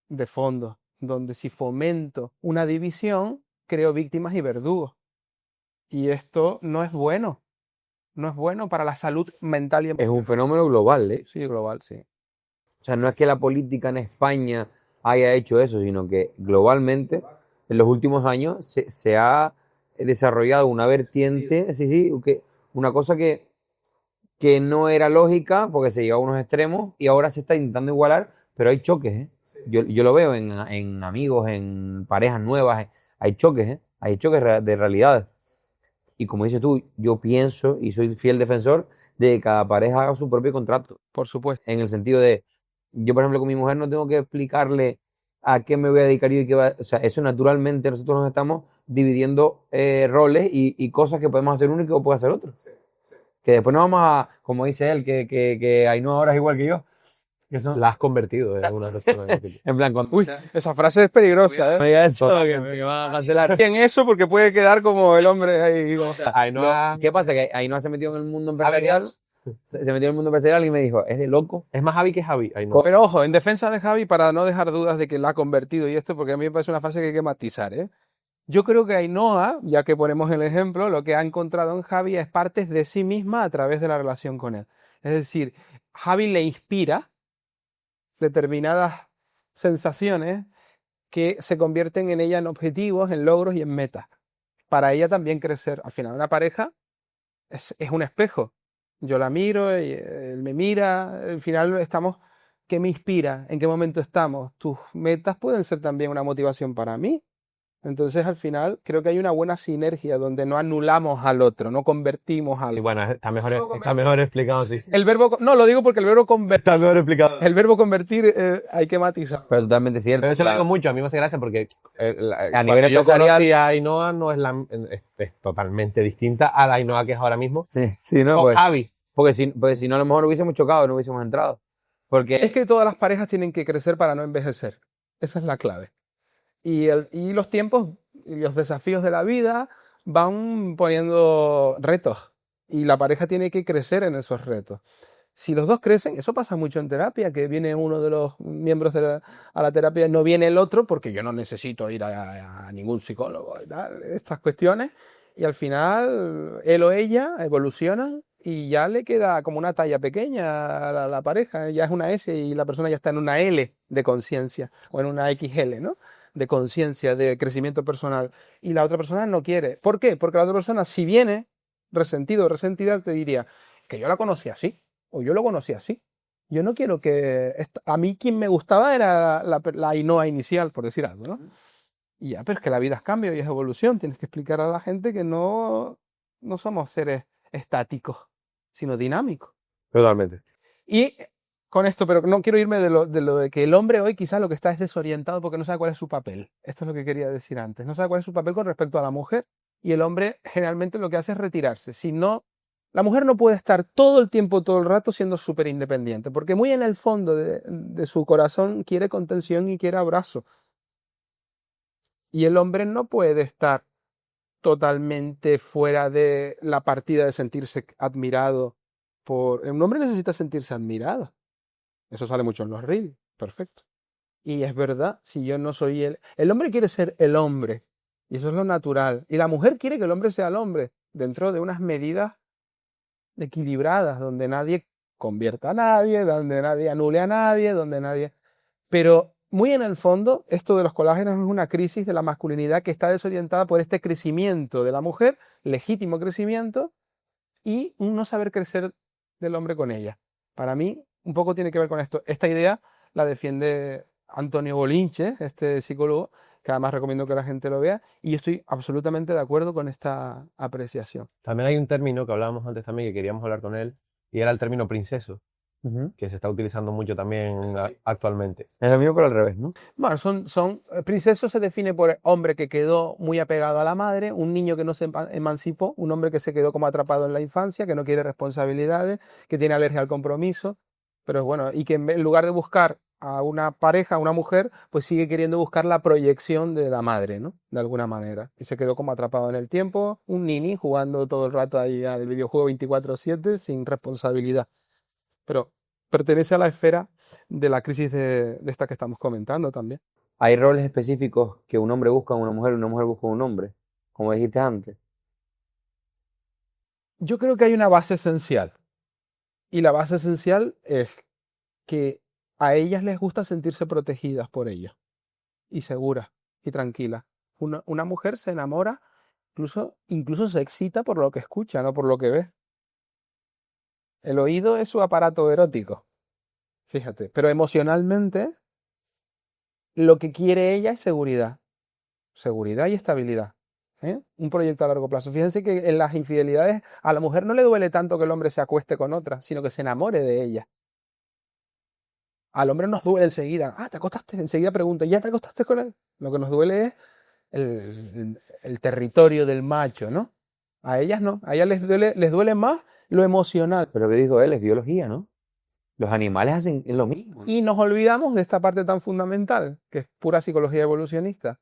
de fondo, donde si fomento una división, creo víctimas y verdugos. Y esto no es bueno. No es bueno para la salud mental y Es emocional. un fenómeno global, ¿eh? Sí, global, sí. O sea, no es que la política en España haya hecho eso, sino que globalmente, en los últimos años, se ha desarrollado una vertiente, una cosa que no era lógica porque se llegaba a unos extremos y ahora se está intentando igualar, pero hay choques, ¿eh? Yo lo veo en amigos, en parejas nuevas, hay choques, ¿eh? Hay choques de realidades. Y como dices tú, yo pienso y soy fiel defensor de que cada pareja haga su propio contrato. Por supuesto. En el sentido de, yo por ejemplo con mi mujer no tengo que explicarle a qué me voy a dedicar y qué va, o sea, eso naturalmente nosotros nos estamos dividiendo roles y cosas que podemos hacer uno y que puede hacer otro. Que después no vamos a, como dice él, que Ainhoa ahora es igual que yo. Que son, La has convertido en alguna persona. en plan, cuando Uy, esa frase es peligrosa, me ¿eh? diga eso, que me van a cancelar. En eso porque puede quedar como el hombre ahí. Ainhoa ¿Qué pasa? Que Ainhoa se metió en el mundo empresarial. Se metió en el mundo empresarial y me dijo, es de loco. es más Javi que Javi. Ainhoa. Pero ojo, en defensa de Javi, para no dejar dudas de que la ha convertido y esto, porque a mí me parece una frase que hay que matizar, ¿eh? Yo creo que Ainhoa, ya que ponemos el ejemplo, lo que ha encontrado en Javi es partes de sí misma a través de la relación con él. Es decir, Javi le inspira determinadas sensaciones que se convierten en ella en objetivos, en logros y en metas. Para ella también crecer. Al final, una pareja es un espejo. Yo la miro y él me mira. Al final estamos, ¿qué me inspira? ¿En qué momento estamos? Tus metas pueden ser también una motivación para mí. Entonces, al final, creo que hay una buena sinergia donde no anulamos al otro, no convertimos Y al... bueno, está mejor explicado así. El verbo... No, lo digo porque el verbo convertir, Está mejor explicado. el verbo convertir hay que matizar. Pero totalmente cierto. Pero eso lo digo mucho, a mí me hace gracia porque A nivel cuando yo empresarial- conocí a Ainhoa no es totalmente distinta a la Ainhoa que es ahora mismo. Sí, ¿no? Con Pues, Javi. porque si no, a lo mejor no hubiésemos chocado, no hubiésemos entrado. Porque Es que todas las parejas tienen que crecer para no envejecer. Esa es la clave. Y los tiempos y los desafíos de la vida van poniendo retos y la pareja tiene que crecer en esos retos. Si los dos crecen, eso pasa mucho en terapia, que viene uno de los miembros a la terapia y no viene el otro, porque yo no necesito ir a ningún psicólogo y tal, estas cuestiones, y al final él o ella evolucionan y ya le queda como una talla pequeña a la pareja, ya es una S y la persona ya está en una L de conciencia, o en una XL, ¿no? De conciencia, de crecimiento personal, y la otra persona no quiere. ¿Por qué? Porque la otra persona, si viene resentido o resentida, te diría que yo la conocí así o yo lo conocí así. Yo no quiero que... A mí quien me gustaba era la Ainhoa inicial, por decir algo, ¿no? Y ya, pero es que la vida es cambio y es evolución. Tienes que explicar a la gente que no somos seres estáticos, sino dinámicos. Totalmente. Y con esto, pero no quiero irme de que el hombre hoy quizás lo que está es desorientado porque no sabe cuál es su papel. Esto es lo que quería decir antes. No sabe cuál es su papel con respecto a la mujer. Y el hombre generalmente lo que hace es retirarse. Si no... La mujer no puede estar todo el tiempo, todo el rato siendo súper independiente, porque muy en el fondo de su corazón quiere contención y quiere abrazo. Y el hombre no puede estar totalmente fuera de la partida de sentirse admirado por... Un hombre necesita sentirse admirado. Eso sale mucho en los reels. Perfecto. Y es verdad, si yo no soy él... El hombre quiere ser el hombre. Y eso es lo natural. Y la mujer quiere que el hombre sea el hombre, dentro de unas medidas equilibradas, donde nadie convierta a nadie, donde nadie anule a nadie, donde nadie... Pero muy en el fondo, esto de los colágenos es una crisis de la masculinidad que está desorientada por este crecimiento de la mujer, legítimo crecimiento, y un no saber crecer del hombre con ella. Para mí, un poco tiene que ver con esto. Esta idea la defiende Antonio Bolinche, este psicólogo, que además recomiendo que la gente lo vea, y yo estoy absolutamente de acuerdo con esta apreciación. También hay un término que hablábamos antes también, que queríamos hablar con él, y era el término princeso, que se está utilizando mucho también actualmente. Es lo mismo, pero al revés, ¿no? Bueno, princeso se define por hombre que quedó muy apegado a la madre, un niño que no se emancipó, un hombre que se quedó como atrapado en la infancia, que no quiere responsabilidades, que tiene alergia al compromiso, pero bueno, y que en lugar de buscar a una pareja, a una mujer, pues sigue queriendo buscar la proyección de la madre, ¿no? De alguna manera. Y se quedó como atrapado en el tiempo, un nini jugando todo el rato ahí al videojuego 24/7 sin responsabilidad. Pero pertenece a la esfera de la crisis de esta que estamos comentando también. Hay roles específicos que un hombre busca en una mujer y una mujer busca en un hombre, como dijiste antes. Yo creo que hay una base esencial. Y la base esencial es que a ellas les gusta sentirse protegidas por ellos. Y seguras y tranquilas. Una mujer se enamora, incluso se excita por lo que escucha, no por lo que ve. El oído es su aparato erótico. Fíjate. Pero emocionalmente, lo que quiere ella es seguridad. Seguridad y estabilidad. Un proyecto a largo plazo. Fíjense que en las infidelidades a la mujer no le duele tanto que el hombre se acueste con otra, sino que se enamore de ella. Al hombre nos duele enseguida. Ah, ¿te acostaste? Enseguida pregunta, ¿ya te acostaste con él? Lo que nos duele es el territorio del macho, ¿no? A ellas no. A ellas les duele más lo emocional. Pero que dijo él, es biología, ¿no? Los animales hacen lo mismo. Y nos olvidamos de esta parte tan fundamental, que es pura psicología evolucionista.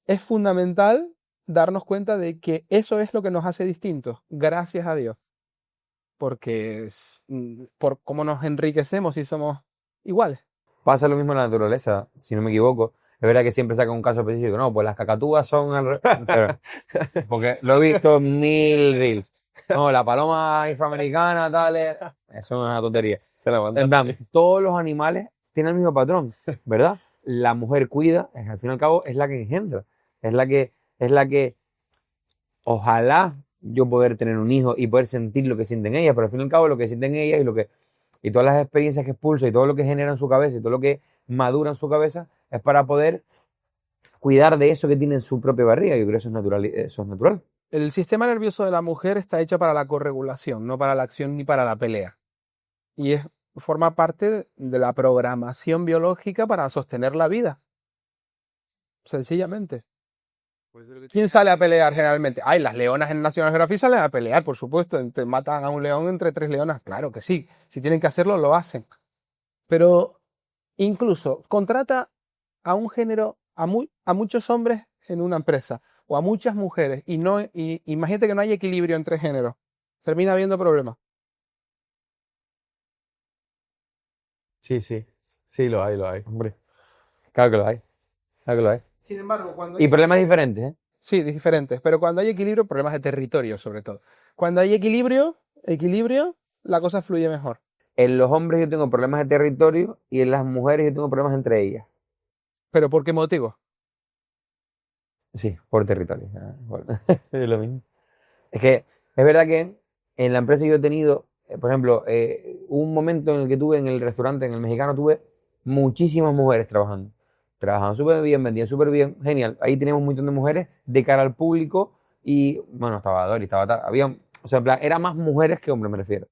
Es fundamental darnos cuenta de que eso es lo que nos hace distintos, gracias a Dios. Porque por cómo nos enriquecemos y somos iguales. Pasa lo mismo en la naturaleza, si no me equivoco. Es verdad que siempre sacan un caso específico. No, pues las cacatúas son porque lo he visto en 1000 reels. No, la paloma afroamericana, tal. Eso es una tontería. En plan, todos los animales tienen el mismo patrón, ¿verdad? La mujer cuida, al fin y al cabo, es la que engendra. Es la que, ojalá yo poder tener un hijo y poder sentir lo que sienten ellas, pero al fin y al cabo lo que sienten ellas y todas las experiencias que expulsa y todo lo que genera en su cabeza y todo lo que madura en su cabeza es para poder cuidar de eso que tiene en su propia barriga. Yo creo que eso es natural. El sistema nervioso de la mujer está hecho para la corregulación, no para la acción ni para la pelea. Y forma parte de la programación biológica para sostener la vida. Sencillamente. ¿Quién sale a pelear generalmente? Ay, las leonas en National Geographic salen a pelear, por supuesto. Matan a un león entre 3 leonas. Claro que sí. Si tienen que hacerlo, lo hacen. Pero incluso contrata a un género, a muchos hombres en una empresa o a muchas mujeres y imagínate que no hay equilibrio entre géneros, termina habiendo problemas. Sí, sí. Sí, lo hay. Hombre, claro que lo hay. Claro que lo hay. Sin embargo, cuando Y problemas diferentes, ¿eh? sí, diferentes, pero cuando hay equilibrio, problemas de territorio sobre todo. Cuando hay equilibrio, la cosa fluye mejor. En los hombres yo tengo problemas de territorio y en las mujeres yo tengo problemas entre ellas. ¿Pero por qué motivo? Sí, por territorio. Es lo mismo. Es que es verdad que en la empresa que yo he tenido, por ejemplo, hubo un momento en el que tuve en el restaurante, en el mexicano, tuve muchísimas mujeres trabajando. Trabajaban súper bien, vendían súper bien, genial. Ahí teníamos un montón de mujeres de cara al público y, bueno, estaba Dori, estaba tal. Había, o sea, en plan, era más mujeres que hombres, me refiero.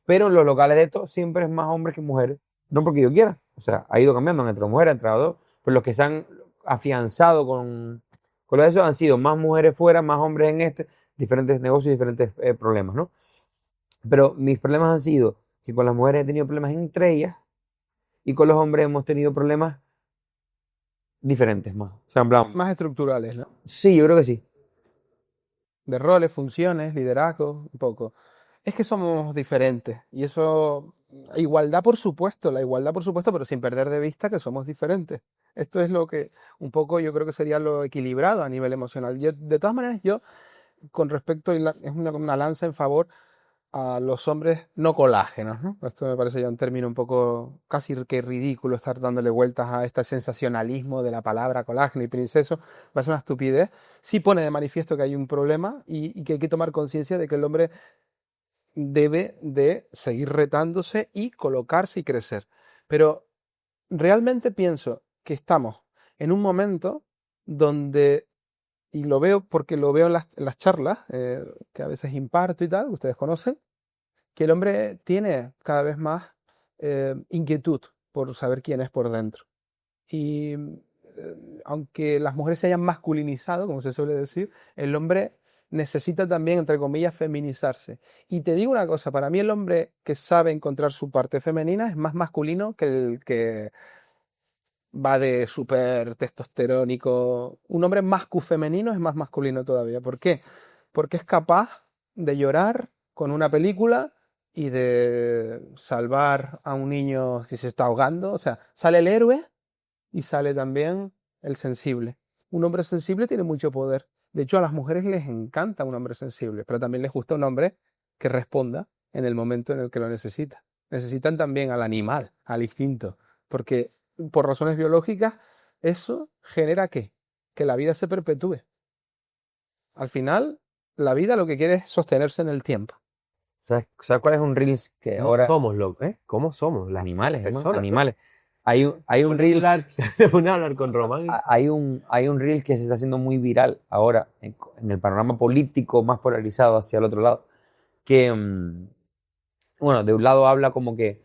Pero en los locales de estos siempre es más hombres que mujeres. No porque yo quiera. O sea, ha ido cambiando, han entrado mujeres, han entrado dos. Pero los que se han afianzado con lo de eso han sido más mujeres fuera, más hombres en este, diferentes negocios, diferentes problemas, ¿no? Pero mis problemas han sido que con las mujeres he tenido problemas entre ellas y con los hombres hemos tenido problemas diferentes más. O sea, en plan, Más estructurales, ¿no? sí, yo creo que sí. De roles, funciones, liderazgo, un poco. Es que somos diferentes y eso, la igualdad por supuesto, pero sin perder de vista que somos diferentes. Esto es lo que un poco yo creo que sería lo equilibrado a nivel emocional. Yo, de todas maneras, yo con respecto, es una lanza en favor a los hombres no colágenos, ¿no? Esto me parece ya un término un poco casi que ridículo estar dándole vueltas a este sensacionalismo de la palabra colágeno y princeso, va a ser una estupidez. Sí pone de manifiesto que hay un problema y que hay que tomar conciencia de que el hombre debe de seguir retándose y colocarse y crecer. Pero realmente pienso que estamos en un momento donde, y lo veo porque lo veo en las charlas que a veces imparto y tal, ustedes conocen, que el hombre tiene cada vez más inquietud por saber quién es por dentro. Y aunque las mujeres se hayan masculinizado, como se suele decir, el hombre necesita también, entre comillas, feminizarse. Y te digo una cosa, para mí el hombre que sabe encontrar su parte femenina es más masculino que el que va de súper testosterónico. Un hombre femenino es más masculino todavía. ¿Por qué? Porque es capaz de llorar con una película y de salvar a un niño que se está ahogando. O sea, sale el héroe y sale también el sensible. Un hombre sensible tiene mucho poder. De hecho, a las mujeres les encanta un hombre sensible, pero también les gusta un hombre que responda en el momento en el que lo necesita. Necesitan también al animal, al instinto, porque por razones biológicas eso genera ¿qué? Que la vida se perpetúe. Al final, la vida lo que quiere es sostenerse en el tiempo. ¿Sabes cuál es un Reels que ¿Cómo ahora... somos, ¿Cómo somos las Animales, hermano, personas? animales. Hay un Reels... Te pones a hablar con Román. Hay un reel que se está haciendo muy viral ahora en el panorama político más polarizado hacia el otro lado, que, bueno, de un lado habla como que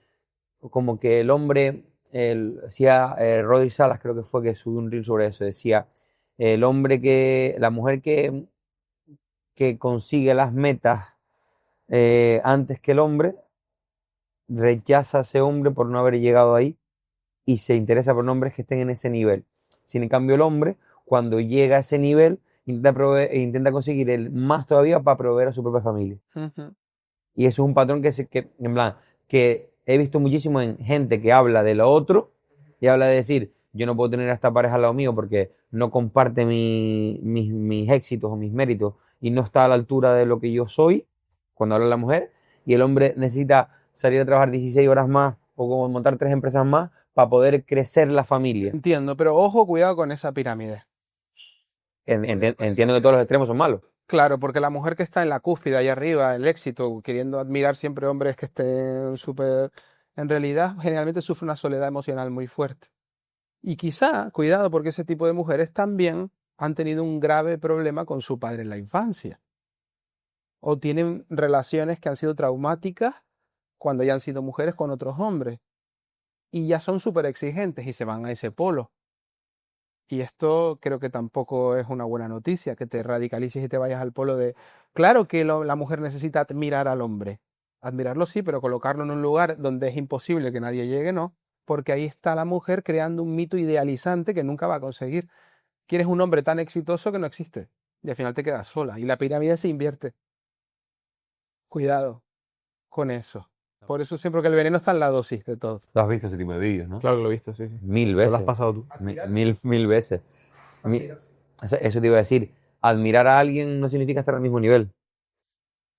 el hombre, decía Rodri Salas, creo que fue que subió un reel sobre eso, decía, la mujer que consigue las metas antes que el hombre, rechaza a ese hombre por no haber llegado ahí y se interesa por hombres que estén en ese nivel. Sin en cambio, el hombre, cuando llega a ese nivel, intenta conseguir el más todavía para proveer a su propia familia. Ujú. Y eso es un patrón en plan, que he visto muchísimo en gente que habla de lo otro y habla de decir, yo no puedo tener a esta pareja al lado mío porque no comparte mis éxitos o mis méritos y no está a la altura de lo que yo soy, cuando habla la mujer, y el hombre necesita salir a trabajar 16 horas más o como montar 3 empresas más para poder crecer la familia. Entiendo, pero ojo, cuidado con esa pirámide. Entiendo que todos los extremos son malos. Claro, porque la mujer que está en la cúspide, ahí arriba, el éxito, queriendo admirar siempre hombres que estén súper... En realidad, generalmente sufre una soledad emocional muy fuerte. Y quizá, cuidado, porque ese tipo de mujeres también han tenido un grave problema con su padre en la infancia. O tienen relaciones que han sido traumáticas cuando ya han sido mujeres con otros hombres. Y ya son súper exigentes y se van a ese polo. Y esto creo que tampoco es una buena noticia, que te radicalices y te vayas al polo de... Claro que la mujer necesita admirar al hombre. Admirarlo sí, pero colocarlo en un lugar donde es imposible que nadie llegue, no. Porque ahí está la mujer creando un mito idealizante que nunca va a conseguir. quieres un hombre tan exitoso que no existe. Y al final te quedas sola. Y la pirámide se invierte. Cuidado con eso. Por eso siempre que el veneno está en la dosis de todo. Tú has visto ese tipo de vídeos, ¿no? Claro que lo he visto, sí, sí. 1000 ¿Lo veces. has pasado tú? Mil veces. Eso te iba a decir. Admirar a alguien no significa estar al mismo nivel.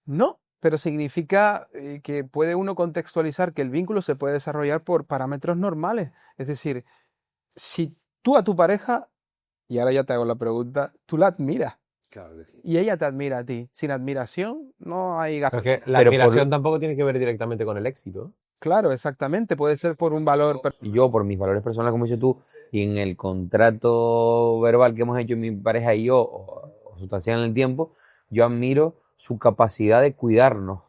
No, pero significa que puede uno contextualizar que el vínculo se puede desarrollar por parámetros normales. Es decir, si tú a tu pareja, y ahora ya te hago la pregunta, tú la admiras Claro que sí. y ella te admira a ti. Sin admiración no hay Pero gasolina. es que la Pero admiración tampoco tiene que ver directamente con el éxito. Claro, exactamente. Puede ser por un valor Y yo, por mis valores personales, como dices tú, y en el contrato verbal que hemos hecho mi pareja y yo, o sustancial en el tiempo, yo admiro su capacidad de cuidarnos.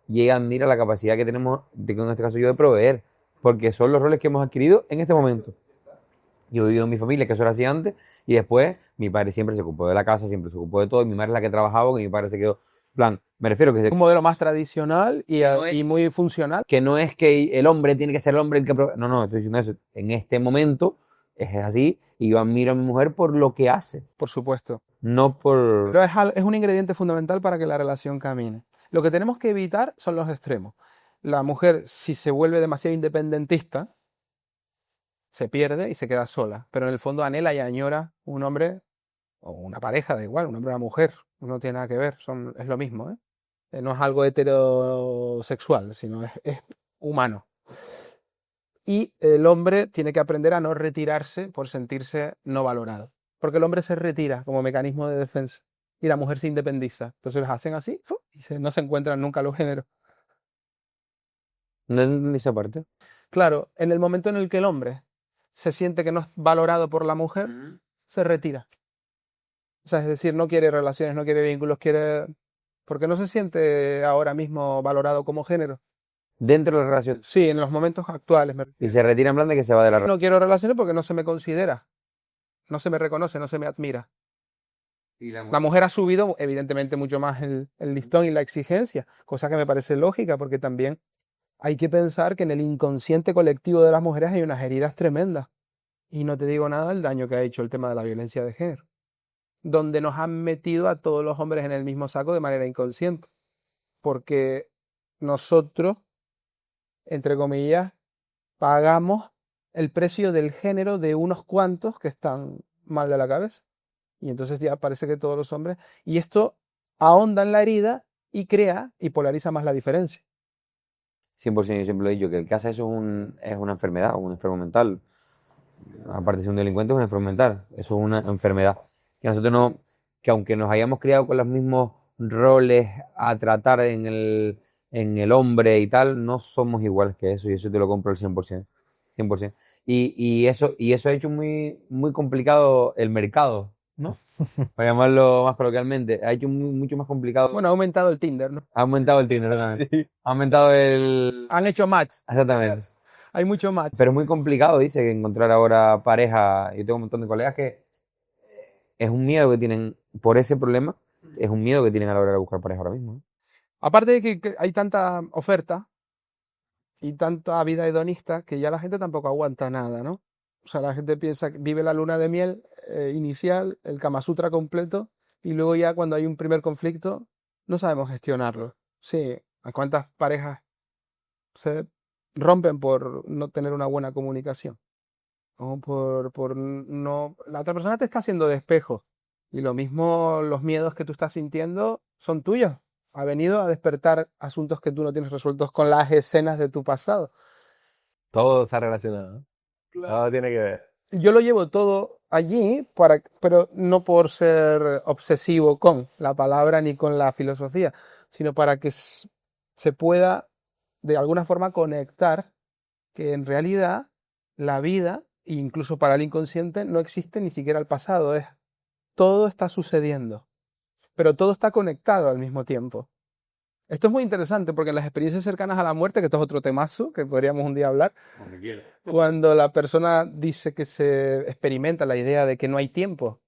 Y ella admira la capacidad que tenemos, en este caso yo, de proveer. Porque son los roles que hemos adquirido en este momento. Yo he vivido en mi familia, que eso era así antes, y después mi padre siempre se ocupó de la casa, siempre se ocupó de todo, y mi madre es la que trabajaba, que mi padre se quedó. En plan, me refiero que un modelo más tradicional y muy funcional. que no es que el hombre tiene que ser el hombre el que... No, no, estoy diciendo eso. En este momento es así y yo admiro a mi mujer por lo que hace, Por supuesto. no por... Pero es un ingrediente fundamental para que la relación camine. Lo que tenemos que evitar son los extremos. La mujer, si se vuelve demasiado independentista, se pierde y se queda sola. Pero en el fondo anhela y añora un hombre o una pareja, da igual, un hombre o una mujer. No tiene nada que ver, es lo mismo, ¿eh? No es algo heterosexual, sino es humano. Y el hombre tiene que aprender a no retirarse por sentirse no valorado. Porque el hombre se retira como mecanismo de defensa y la mujer se independiza. Entonces les hacen así y no se encuentran nunca los géneros. No entendí esa parte. Claro, en el momento en el que el hombre se siente que no es valorado por la mujer, se retira. O sea, es decir, no quiere relaciones, no quiere vínculos, porque no se siente ahora mismo valorado como género. Dentro de la relación. Sí, en los momentos actuales me Y refiero. se retira en plan de que se va de la relación. No quiero relaciones porque no se me considera, no se me reconoce, no se me admira. La mujer ha subido evidentemente mucho más el listón y la exigencia, cosa que me parece lógica porque también hay que pensar que en el inconsciente colectivo de las mujeres hay unas heridas tremendas. Y no te digo nada del daño que ha hecho el tema de la violencia de género, donde nos han metido a todos los hombres en el mismo saco de manera inconsciente. Porque nosotros, entre comillas, pagamos el precio del género de unos cuantos que están mal de la cabeza. Y entonces ya parece que todos los hombres... Y esto ahonda en la herida y crea y polariza más la diferencia. 100%, yo siempre lo he dicho, que el que hace eso es una enfermedad, un enfermo mental. Aparte de ser un delincuente, es un enfermo mental. Eso es una enfermedad. Que nosotros no, que aunque nos hayamos criado con los mismos roles a tratar en el hombre y tal, no somos iguales que eso, y eso te lo compro al 100%. 100%. Y eso ha hecho muy, muy complicado el mercado, ¿no? Para llamarlo más coloquialmente. Ha hecho mucho más complicado. Bueno, ha aumentado el Tinder, ¿no? Ha aumentado el Tinder también. Ha aumentado el... Han hecho match. Exactamente. Hay mucho match. Pero es muy complicado, dice, que encontrar ahora pareja. Yo tengo un montón de colegas que es un miedo que tienen por ese problema, es un miedo que tienen a la hora de buscar pareja ahora mismo, ¿eh? Aparte de que hay tanta oferta y tanta vida hedonista que ya la gente tampoco aguanta nada, ¿no? O sea, la gente piensa que vive la luna de miel inicial, el Kama Sutra completo, y luego ya cuando hay un primer conflicto no sabemos gestionarlo. Sí, ¿a cuántas parejas se rompen por no tener una buena comunicación? O por no... La otra persona te está haciendo de espejo. Y lo mismo, los miedos que tú estás sintiendo son tuyos. Ha venido a despertar asuntos que tú no tienes resueltos con las escenas de tu pasado. Todo está relacionado, ¿no? Todo tiene que ver. Yo lo llevo todo allí, pero no por ser obsesivo con la palabra ni con la filosofía, sino para que se pueda de alguna forma conectar que en realidad la vida, incluso para el inconsciente, no existe ni siquiera el pasado. Todo está sucediendo, pero todo está conectado al mismo tiempo. Esto es muy interesante porque en las experiencias cercanas a la muerte, que esto es otro temazo que podríamos un día hablar, cuando la persona dice que se experimenta la idea de que no hay tiempo.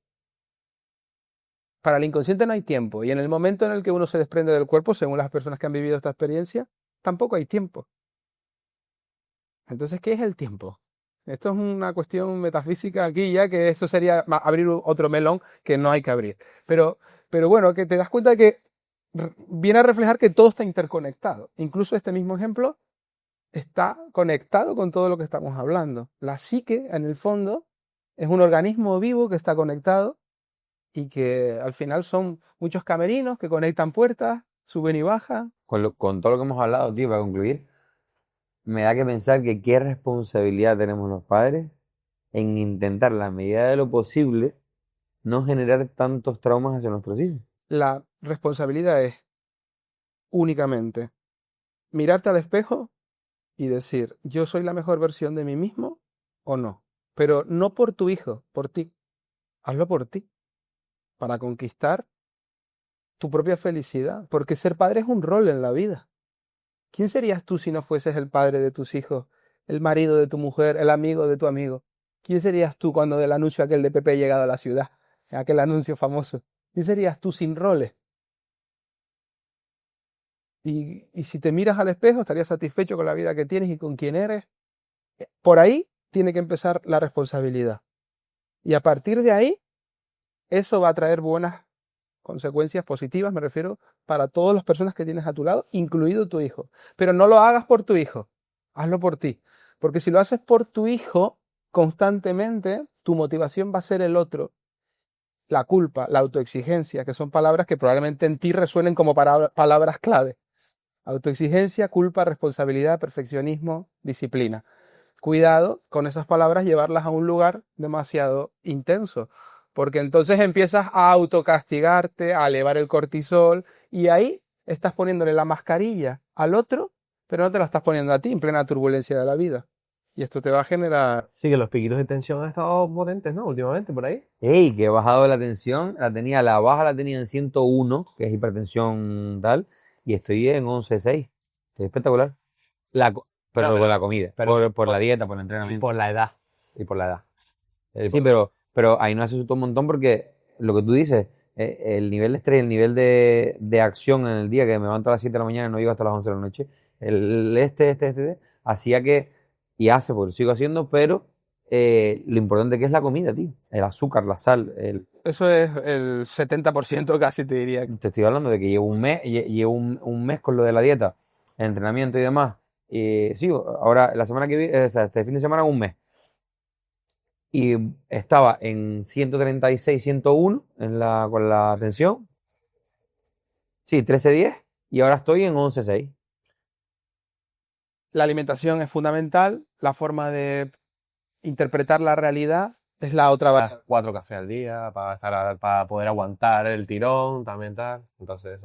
Para el inconsciente no hay tiempo, y en el momento en el que uno se desprende del cuerpo, según las personas que han vivido esta experiencia, tampoco hay tiempo. Entonces, ¿qué es el tiempo? Esto es una cuestión metafísica aquí ya, que eso sería abrir otro melón que no hay que abrir. Pero bueno, que te das cuenta de que viene a reflejar que todo está interconectado. Incluso este mismo ejemplo está conectado con todo lo que estamos hablando. La psique, en el fondo, es un organismo vivo que está conectado y que al final son muchos camerinos que conectan puertas, suben y bajan. Con todo lo que hemos hablado, tío, para concluir, me da que pensar que qué responsabilidad tenemos los padres en intentar, en la medida de lo posible, no generar tantos traumas hacia nuestros hijos. La responsabilidad es únicamente mirarte al espejo y decir, yo soy la mejor versión de mí mismo o no. Pero no por tu hijo, por ti. Hazlo por ti, para conquistar tu propia felicidad, porque ser padre es un rol en la vida. ¿Quién serías tú si no fueses el padre de tus hijos, el marido de tu mujer, el amigo de tu amigo? ¿Quién serías tú cuando del anuncio aquel de Pepe ha llegado a la ciudad? Aquel anuncio famoso. ¿Quién serías tú sin roles? Y si te miras al espejo, estarías satisfecho con la vida que tienes y con quién eres. Por ahí tiene que empezar la responsabilidad. Y a partir de ahí, eso va a traer buenas consecuencias positivas, me refiero, para todas las personas que tienes a tu lado, incluido tu hijo. Pero no lo hagas por tu hijo, hazlo por ti. Porque si lo haces por tu hijo constantemente, tu motivación va a ser el otro. La culpa, la autoexigencia, que son palabras que probablemente en ti resuenen como palabras clave. Autoexigencia, culpa, responsabilidad, perfeccionismo, disciplina. Cuidado con esas palabras, llevarlas a un lugar demasiado intenso, porque entonces empiezas a autocastigarte, a elevar el cortisol y ahí estás poniéndole la mascarilla al otro, pero no te la estás poniendo a ti en plena turbulencia de la vida. Y esto te va a generar... Sí, que los piquitos de tensión han estado potentes, ¿no? Últimamente, por ahí. ¡Ey! Que he bajado la tensión, la baja la tenía en 101, que es hipertensión tal, y estoy en 11,6. Estoy espectacular. Pero No, con la comida, pero por la dieta, por el entrenamiento. por la edad. Y por la edad. Sí, pero ahí no hace un montón porque lo que tú dices, el nivel de estrés, el nivel de acción en el día, que me levanto a las 7 de la mañana y no llego hasta las 11 de la noche, hacía que, y hace, porque lo sigo haciendo, pero lo importante que es la comida, tío. El azúcar, la sal. Eso es el 70% casi, te diría. Te estoy hablando de que llevo un mes, llevo un mes con lo de la dieta, el entrenamiento y demás. Sí, ahora la semana que viene, o sea, este fin de semana un mes. Y estaba en 136, 101 con la tensión. Sí, 13,10 y ahora estoy en 11,6. La alimentación es fundamental, la forma de interpretar la realidad es la otra variable. 4 cafés al día para poder aguantar el tirón, también tal. Entonces,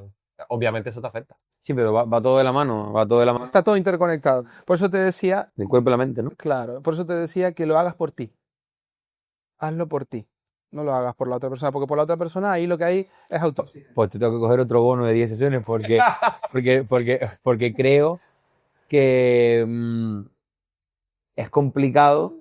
obviamente eso te afecta. Sí, pero va todo de la mano, va todo de la mano Está todo interconectado. Por eso te decía, del cuerpo y la mente, ¿no? claro, por eso te decía que lo hagas por ti. Hazlo por ti. No lo hagas por la otra persona, porque por la otra persona ahí lo que hay es autoexigencia. Pues te tengo que coger otro bono de 10 sesiones porque creo que es complicado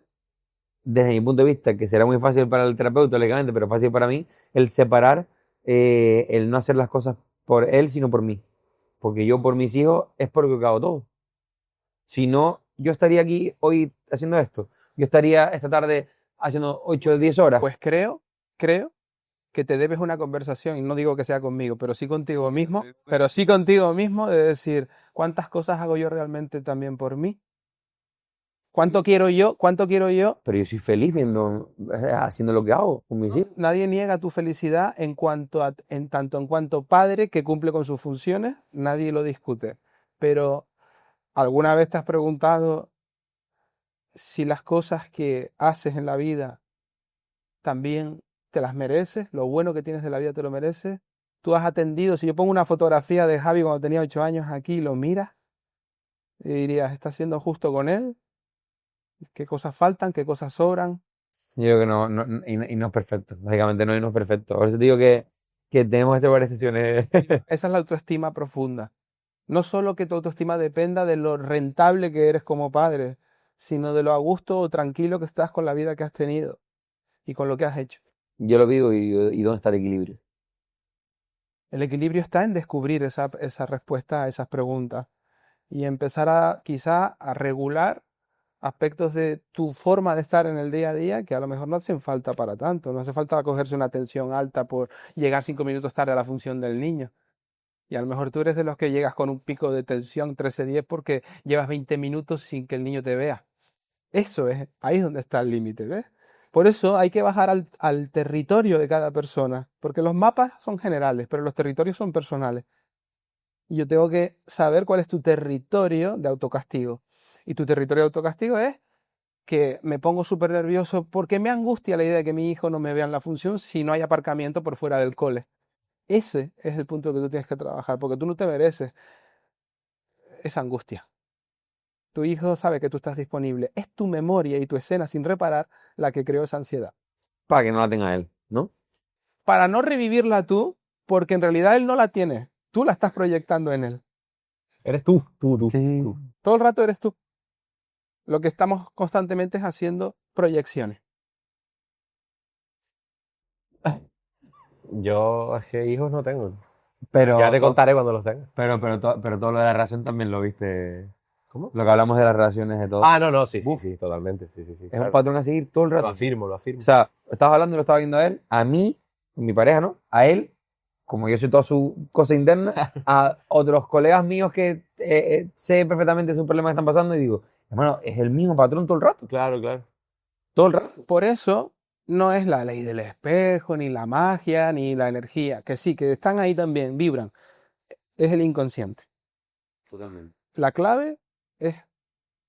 desde mi punto de vista, que será muy fácil para el terapeuta, lógicamente, pero fácil para mí, el separar, el no hacer las cosas por él, sino por mí. Porque yo por mis hijos es por lo que hago todo. Si no, yo estaría aquí hoy haciendo esto. Yo estaría esta tarde haciendo 8 o 10 horas. Pues creo que te debes una conversación, y no digo que sea conmigo, pero sí contigo mismo, de decir, ¿cuántas cosas hago yo realmente también por mí? ¿Cuánto quiero yo? ¿Cuánto quiero yo? Pero yo soy feliz haciendo lo que hago con mis hijos. Nadie niega tu felicidad tanto en cuanto padre que cumple con sus funciones, nadie lo discute. Pero ¿alguna vez te has preguntado si las cosas que haces en la vida también te las mereces? ¿Lo bueno que tienes de la vida te lo mereces? Tú has atendido, si yo pongo una fotografía de Javi cuando tenía 8 años aquí y lo miras, y dirías, ¿estás siendo justo con él? ¿Qué cosas faltan? ¿Qué cosas sobran? Yo creo que y no es perfecto. Lógicamente no, y no es perfecto. Por eso te digo que tenemos que hacer varias sesiones. Esa es la autoestima profunda. No solo que tu autoestima dependa de lo rentable que eres como padre, sino de lo a gusto o tranquilo que estás con la vida que has tenido y con lo que has hecho. Yo lo digo y ¿dónde está el equilibrio? El equilibrio está en descubrir esa respuesta a esas preguntas y empezar quizá a regular aspectos de tu forma de estar en el día a día que a lo mejor no hacen falta para tanto. No hace falta cogerse una tensión alta por llegar 5 minutos tarde a la función del niño. Y a lo mejor tú eres de los que llegas con un pico de tensión 13:10 porque llevas 20 minutos sin que el niño te vea. Eso es, ahí es donde está el límite, ¿ves? Por eso hay que bajar al territorio de cada persona, porque los mapas son generales, pero los territorios son personales. Y yo tengo que saber cuál es tu territorio de autocastigo. Y tu territorio de autocastigo es que me pongo súper nervioso porque me angustia la idea de que mi hijo no me vea en la función si no hay aparcamiento por fuera del cole. Ese es el punto que tú tienes que trabajar, porque tú no te mereces esa angustia. Tu hijo sabe que tú estás disponible. Es tu memoria y tu escena sin reparar la que creó esa ansiedad. Para que no la tenga él, ¿no? Para no revivirla tú, porque en realidad él no la tiene. Tú la estás proyectando en él. Eres tú. Sí. Todo el rato eres tú. Lo que estamos constantemente es haciendo proyecciones. Yo es que hijos no tengo. Pero, Ya te contaré cuando los tenga. pero todo lo de la relación también lo viste. ¿Cómo? Lo que hablamos de las relaciones de todo. Ah, no, sí, Uf. sí, totalmente. Sí, Es claro. un patrón a seguir todo el rato. Lo afirmo. O sea, estabas hablando y lo estaba viendo a él, a mí, mi pareja, ¿no? A él, como yo soy toda su cosa interna, a otros colegas míos que sé perfectamente sus problemas que están pasando y digo, hermano, es el mismo patrón todo el rato. Claro. Todo el rato. Por eso no es la ley del espejo, ni la magia, ni la energía, que sí, que están ahí también, vibran. Es el inconsciente. Totalmente. La clave es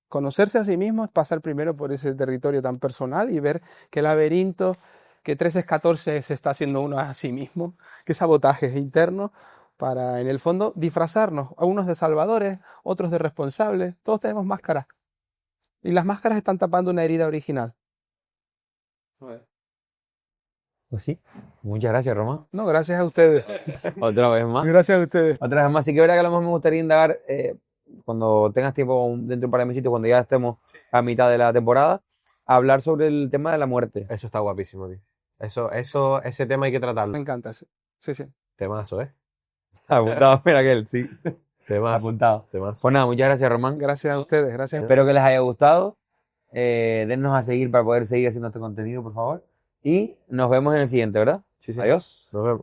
conocerse a sí mismo, es pasar primero por ese territorio tan personal y ver qué laberinto, qué 13 es 14 se está haciendo uno a sí mismo, qué sabotajes internos para, en el fondo, disfrazarnos. Algunos de salvadores, otros de responsables. Todos tenemos máscaras. Y las máscaras están tapando una herida original. Pues sí. Muchas gracias, Román. No, gracias a ustedes. Otra vez más. Gracias a ustedes. Otra vez más. Sí que es verdad que a lo mejor me gustaría indagar, cuando tengas tiempo dentro de un par de mesecitos, cuando ya estemos a mitad de la temporada, hablar sobre el tema de la muerte. Eso está guapísimo, tío. Ese tema hay que Me tratarlo. encanta. Sí, sí. Temazo, ¿eh? Apuntado, mira aquel, sí. Temazo. Apuntado. Temazo. Pues nada, muchas gracias, Román. Gracias a ustedes. Gracias. Espero que les haya gustado. Dennos a seguir para poder seguir haciendo este contenido, por favor. Y nos vemos en el siguiente, ¿verdad? Sí. Adiós. Nos vemos.